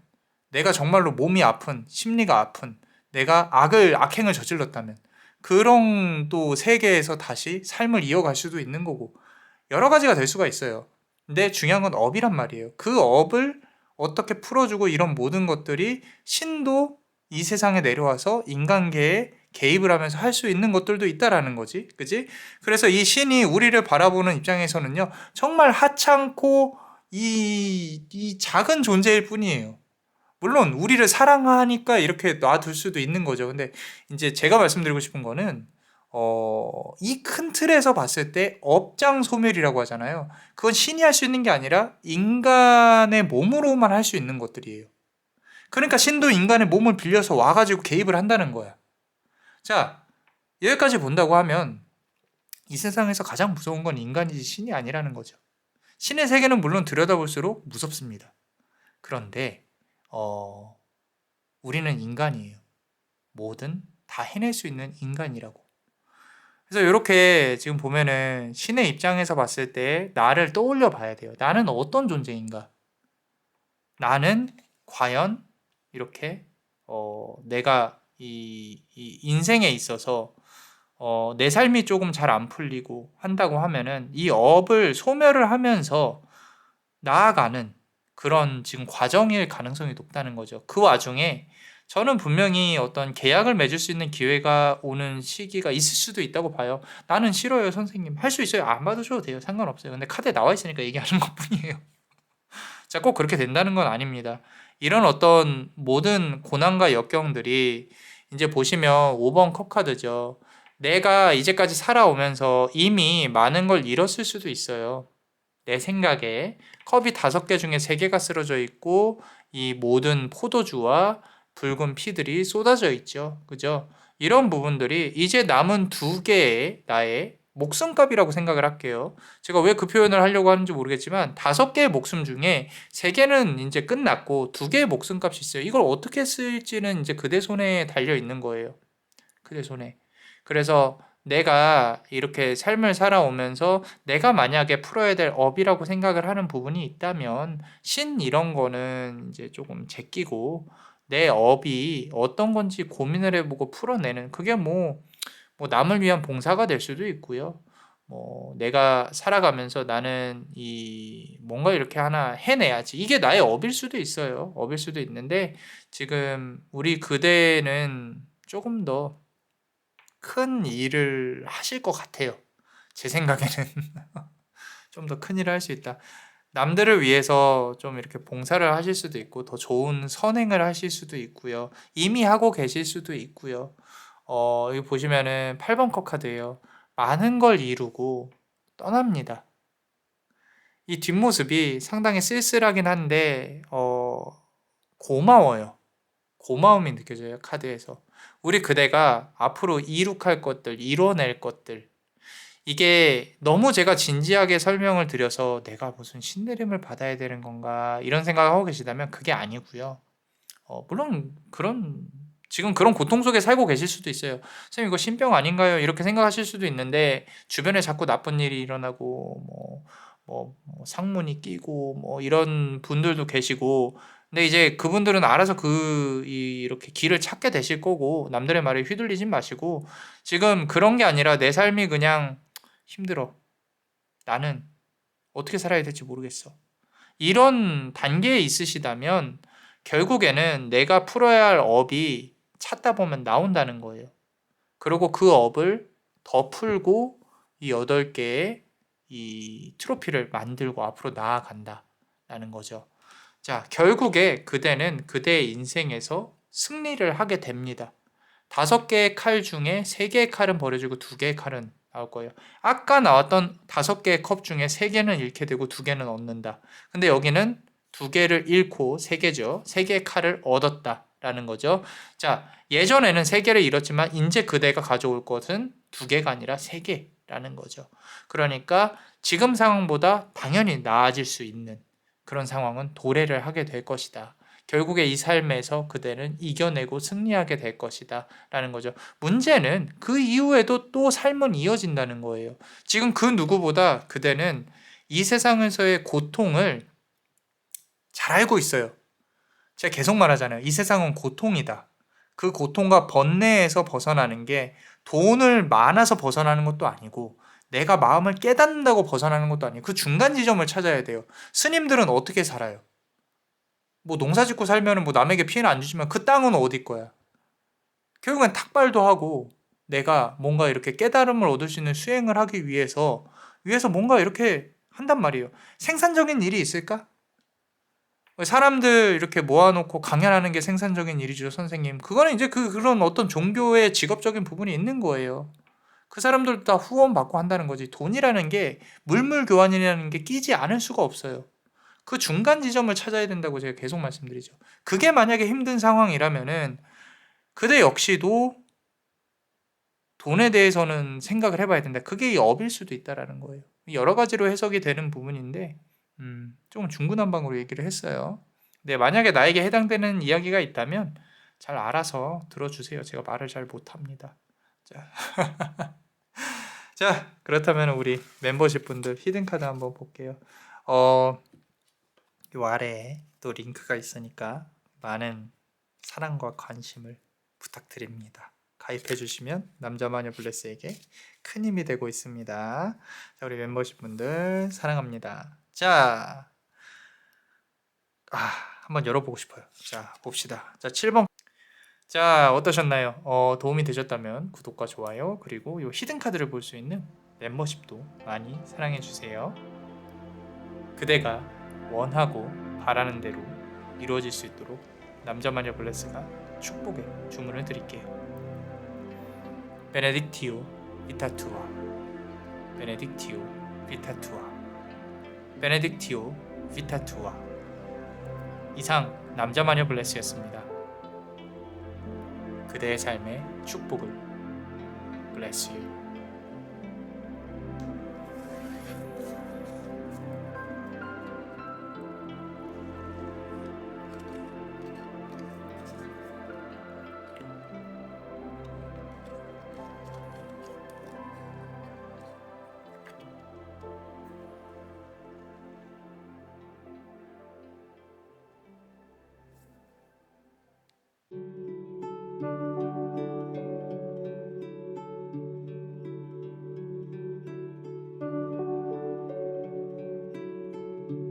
내가 정말로 몸이 아픈 심리가 아픈 내가 악행을 저질렀다면 그런 또 세계에서 다시 삶을 이어갈 수도 있는 거고 여러 가지가 될 수가 있어요. 근데 중요한 건 업이란 말이에요. 그 업을 어떻게 풀어주고 이런 모든 것들이 신도 이 세상에 내려와서 인간계에 개입을 하면서 할 수 있는 것들도 있다라는 거지. 그지? 그래서 이 신이 우리를 바라보는 입장에서는요, 정말 하찮고 이 작은 존재일 뿐이에요. 물론 우리를 사랑하니까 이렇게 놔둘 수도 있는 거죠. 근데 이제 제가 말씀드리고 싶은 거는 이 큰 틀에서 봤을 때 업장 소멸이라고 하잖아요. 그건 신이 할 수 있는 게 아니라 인간의 몸으로만 할 수 있는 것들이에요. 그러니까 신도 인간의 몸을 빌려서 와가지고 개입을 한다는 거야. 자, 여기까지 본다고 하면 이 세상에서 가장 무서운 건 인간이지 신이 아니라는 거죠. 신의 세계는 물론 들여다볼수록 무섭습니다. 그런데 우리는 인간이에요. 뭐든 다 해낼 수 있는 인간이라고. 그래서 이렇게 지금 보면은 신의 입장에서 봤을 때 나를 떠올려 봐야 돼요. 나는 어떤 존재인가? 나는 과연 이렇게 내가 이 인생에 있어서 내 삶이 조금 잘 안 풀리고 한다고 하면은 이 업을 소멸을 하면서 나아가는 그런 지금 과정일 가능성이 높다는 거죠. 그 와중에 저는 분명히 어떤 계약을 맺을 수 있는 기회가 오는 시기가 있을 수도 있다고 봐요. 나는 싫어요, 선생님. 할 수 있어요. 안 받으셔도 돼요. 상관없어요. 근데 카드에 나와 있으니까 얘기하는 것 뿐이에요. 자, 꼭 그렇게 된다는 건 아닙니다. 이런 어떤 모든 고난과 역경들이 이제 보시면 5번 컵 카드죠. 내가 이제까지 살아오면서 이미 많은 걸 잃었을 수도 있어요. 내 생각에 컵이 5개 중에 3개가 쓰러져 있고 이 모든 포도주와 붉은 피들이 쏟아져 있죠. 그죠? 이런 부분들이 이제 남은 2개의 나의 목숨값이라고 생각을 할게요. 제가 왜 그 표현을 하려고 하는지 모르겠지만 5개의 목숨 중에 3개는 이제 끝났고 2개의 목숨값이 있어요. 이걸 어떻게 쓸지는 이제 그대 손에 달려 있는 거예요. 그대 손에. 그래서 내가 이렇게 삶을 살아오면서 내가 만약에 풀어야 될 업이라고 생각을 하는 부분이 있다면 신 이런 거는 이제 조금 제끼고 내 업이 어떤 건지 고민을 해보고 풀어내는 그게 뭐 남을 위한 봉사가 될 수도 있고요. 뭐 내가 살아가면서 나는 이 뭔가 이렇게 하나 해내야지. 이게 나의 업일 수도 있어요. 업일 수도 있는데 지금 우리 그대는 조금 더 큰 일을 하실 것 같아요. 제 생각에는 좀 더 큰 일을 할 수 있다. 남들을 위해서 좀 이렇게 봉사를 하실 수도 있고 더 좋은 선행을 하실 수도 있고요. 이미 하고 계실 수도 있고요. 여기 보시면은 8번 컵 카드예요. 많은 걸 이루고 떠납니다. 이 뒷모습이 상당히 쓸쓸하긴 한데 고마워요. 고마움이 느껴져요, 카드에서. 우리 그대가 앞으로 이룩할 것들, 이뤄낼 것들. 이게 너무 제가 진지하게 설명을 드려서 내가 무슨 신내림을 받아야 되는 건가 이런 생각을 하고 계시다면 그게 아니고요. 물론 지금 그런 고통 속에 살고 계실 수도 있어요. 선생님 이거 신병 아닌가요? 이렇게 생각하실 수도 있는데 주변에 자꾸 나쁜 일이 일어나고 뭐 상문이 끼고 뭐 이런 분들도 계시고 근데 이제 그분들은 알아서 이렇게 길을 찾게 되실 거고 남들의 말에 휘둘리진 마시고 지금 그런 게 아니라 내 삶이 그냥 힘들어. 나는 어떻게 살아야 될지 모르겠어. 이런 단계에 있으시다면 결국에는 내가 풀어야 할 업이 찾다 보면 나온다는 거예요. 그리고 그 업을 더 풀고 이 8개의 이 트로피를 만들고 앞으로 나아간다라는 거죠. 자, 결국에 그대는 그대의 인생에서 승리를 하게 됩니다. 5개의 칼 중에 3개의 칼은 버려지고 2개의 칼은 나올 거예요. 아까 나왔던 5개의 컵 중에 3개는 잃게 되고 2개는 얻는다. 근데 여기는 2개를 잃고 3개죠. 3개의 칼을 얻었다라는 거죠. 자, 예전에는 3개를 잃었지만 이제 그대가 가져올 것은 2개가 아니라 3개라는 거죠. 그러니까 지금 상황보다 당연히 나아질 수 있는 그런 상황은 도래를 하게 될 것이다. 결국에 이 삶에서 그대는 이겨내고 승리하게 될 것이다 라는 거죠. 문제는 그 이후에도 또 삶은 이어진다는 거예요. 지금 그 누구보다 그대는 이 세상에서의 고통을 잘 알고 있어요. 제가 계속 말하잖아요. 이 세상은 고통이다. 그 고통과 번뇌에서 벗어나는 게 돈을 많아서 벗어나는 것도 아니고 내가 마음을 깨닫는다고 벗어나는 것도 아니에요. 그 중간 지점을 찾아야 돼요. 스님들은 어떻게 살아요? 뭐 농사 짓고 살면은 뭐 남에게 피해는 안 주지만 그 땅은 어디 거야? 결국엔 탁발도 하고 내가 뭔가 이렇게 깨달음을 얻을 수 있는 수행을 하기 위해서 뭔가 이렇게 한단 말이에요. 생산적인 일이 있을까? 사람들 이렇게 모아놓고 강연하는 게 생산적인 일이죠, 선생님. 그거는 이제 그런 어떤 종교의 직업적인 부분이 있는 거예요. 그 사람들도 다 후원 받고 한다는 거지. 돈이라는 게 물물 교환이라는 게 끼지 않을 수가 없어요. 그 중간 지점을 찾아야 된다고 제가 계속 말씀드리죠. 그게 만약에 힘든 상황이라면은 그대 역시도 돈에 대해서는 생각을 해봐야 된다. 그게 이 업일 수도 있다라는 거예요. 여러 가지로 해석이 되는 부분인데 조금 중구난방으로 얘기를 했어요. 근데 만약에 나에게 해당되는 이야기가 있다면 잘 알아서 들어주세요. 제가 말을 잘 못합니다. 자, 자 그렇다면 우리 멤버십 분들 히든카드 한번 볼게요. 요 아래에 또 링크가 있으니까 많은 사랑과 관심을 부탁드립니다. 가입해 주시면 남자마녀 블레스에게 큰 힘이 되고 있습니다. 자, 우리 멤버십 분들 사랑합니다. 자, 한번 열어보고 싶어요. 자, 봅시다. 자, 7번. 자, 어떠셨나요? 도움이 되셨다면 구독과 좋아요 그리고 요 히든 카드를 볼 수 있는 멤버십도 많이 사랑해 주세요. 그대가 원하고 바라는 대로 이루어질 수 있도록 남자마녀 블레스가 축복의 주문을 드릴게요. 베네딕티오 비타투아, 베네딕티오 비타투아, 베네딕티오 비타투아. 이상 남자마녀 블레스였습니다. 그대의 삶의 축복을 bless you.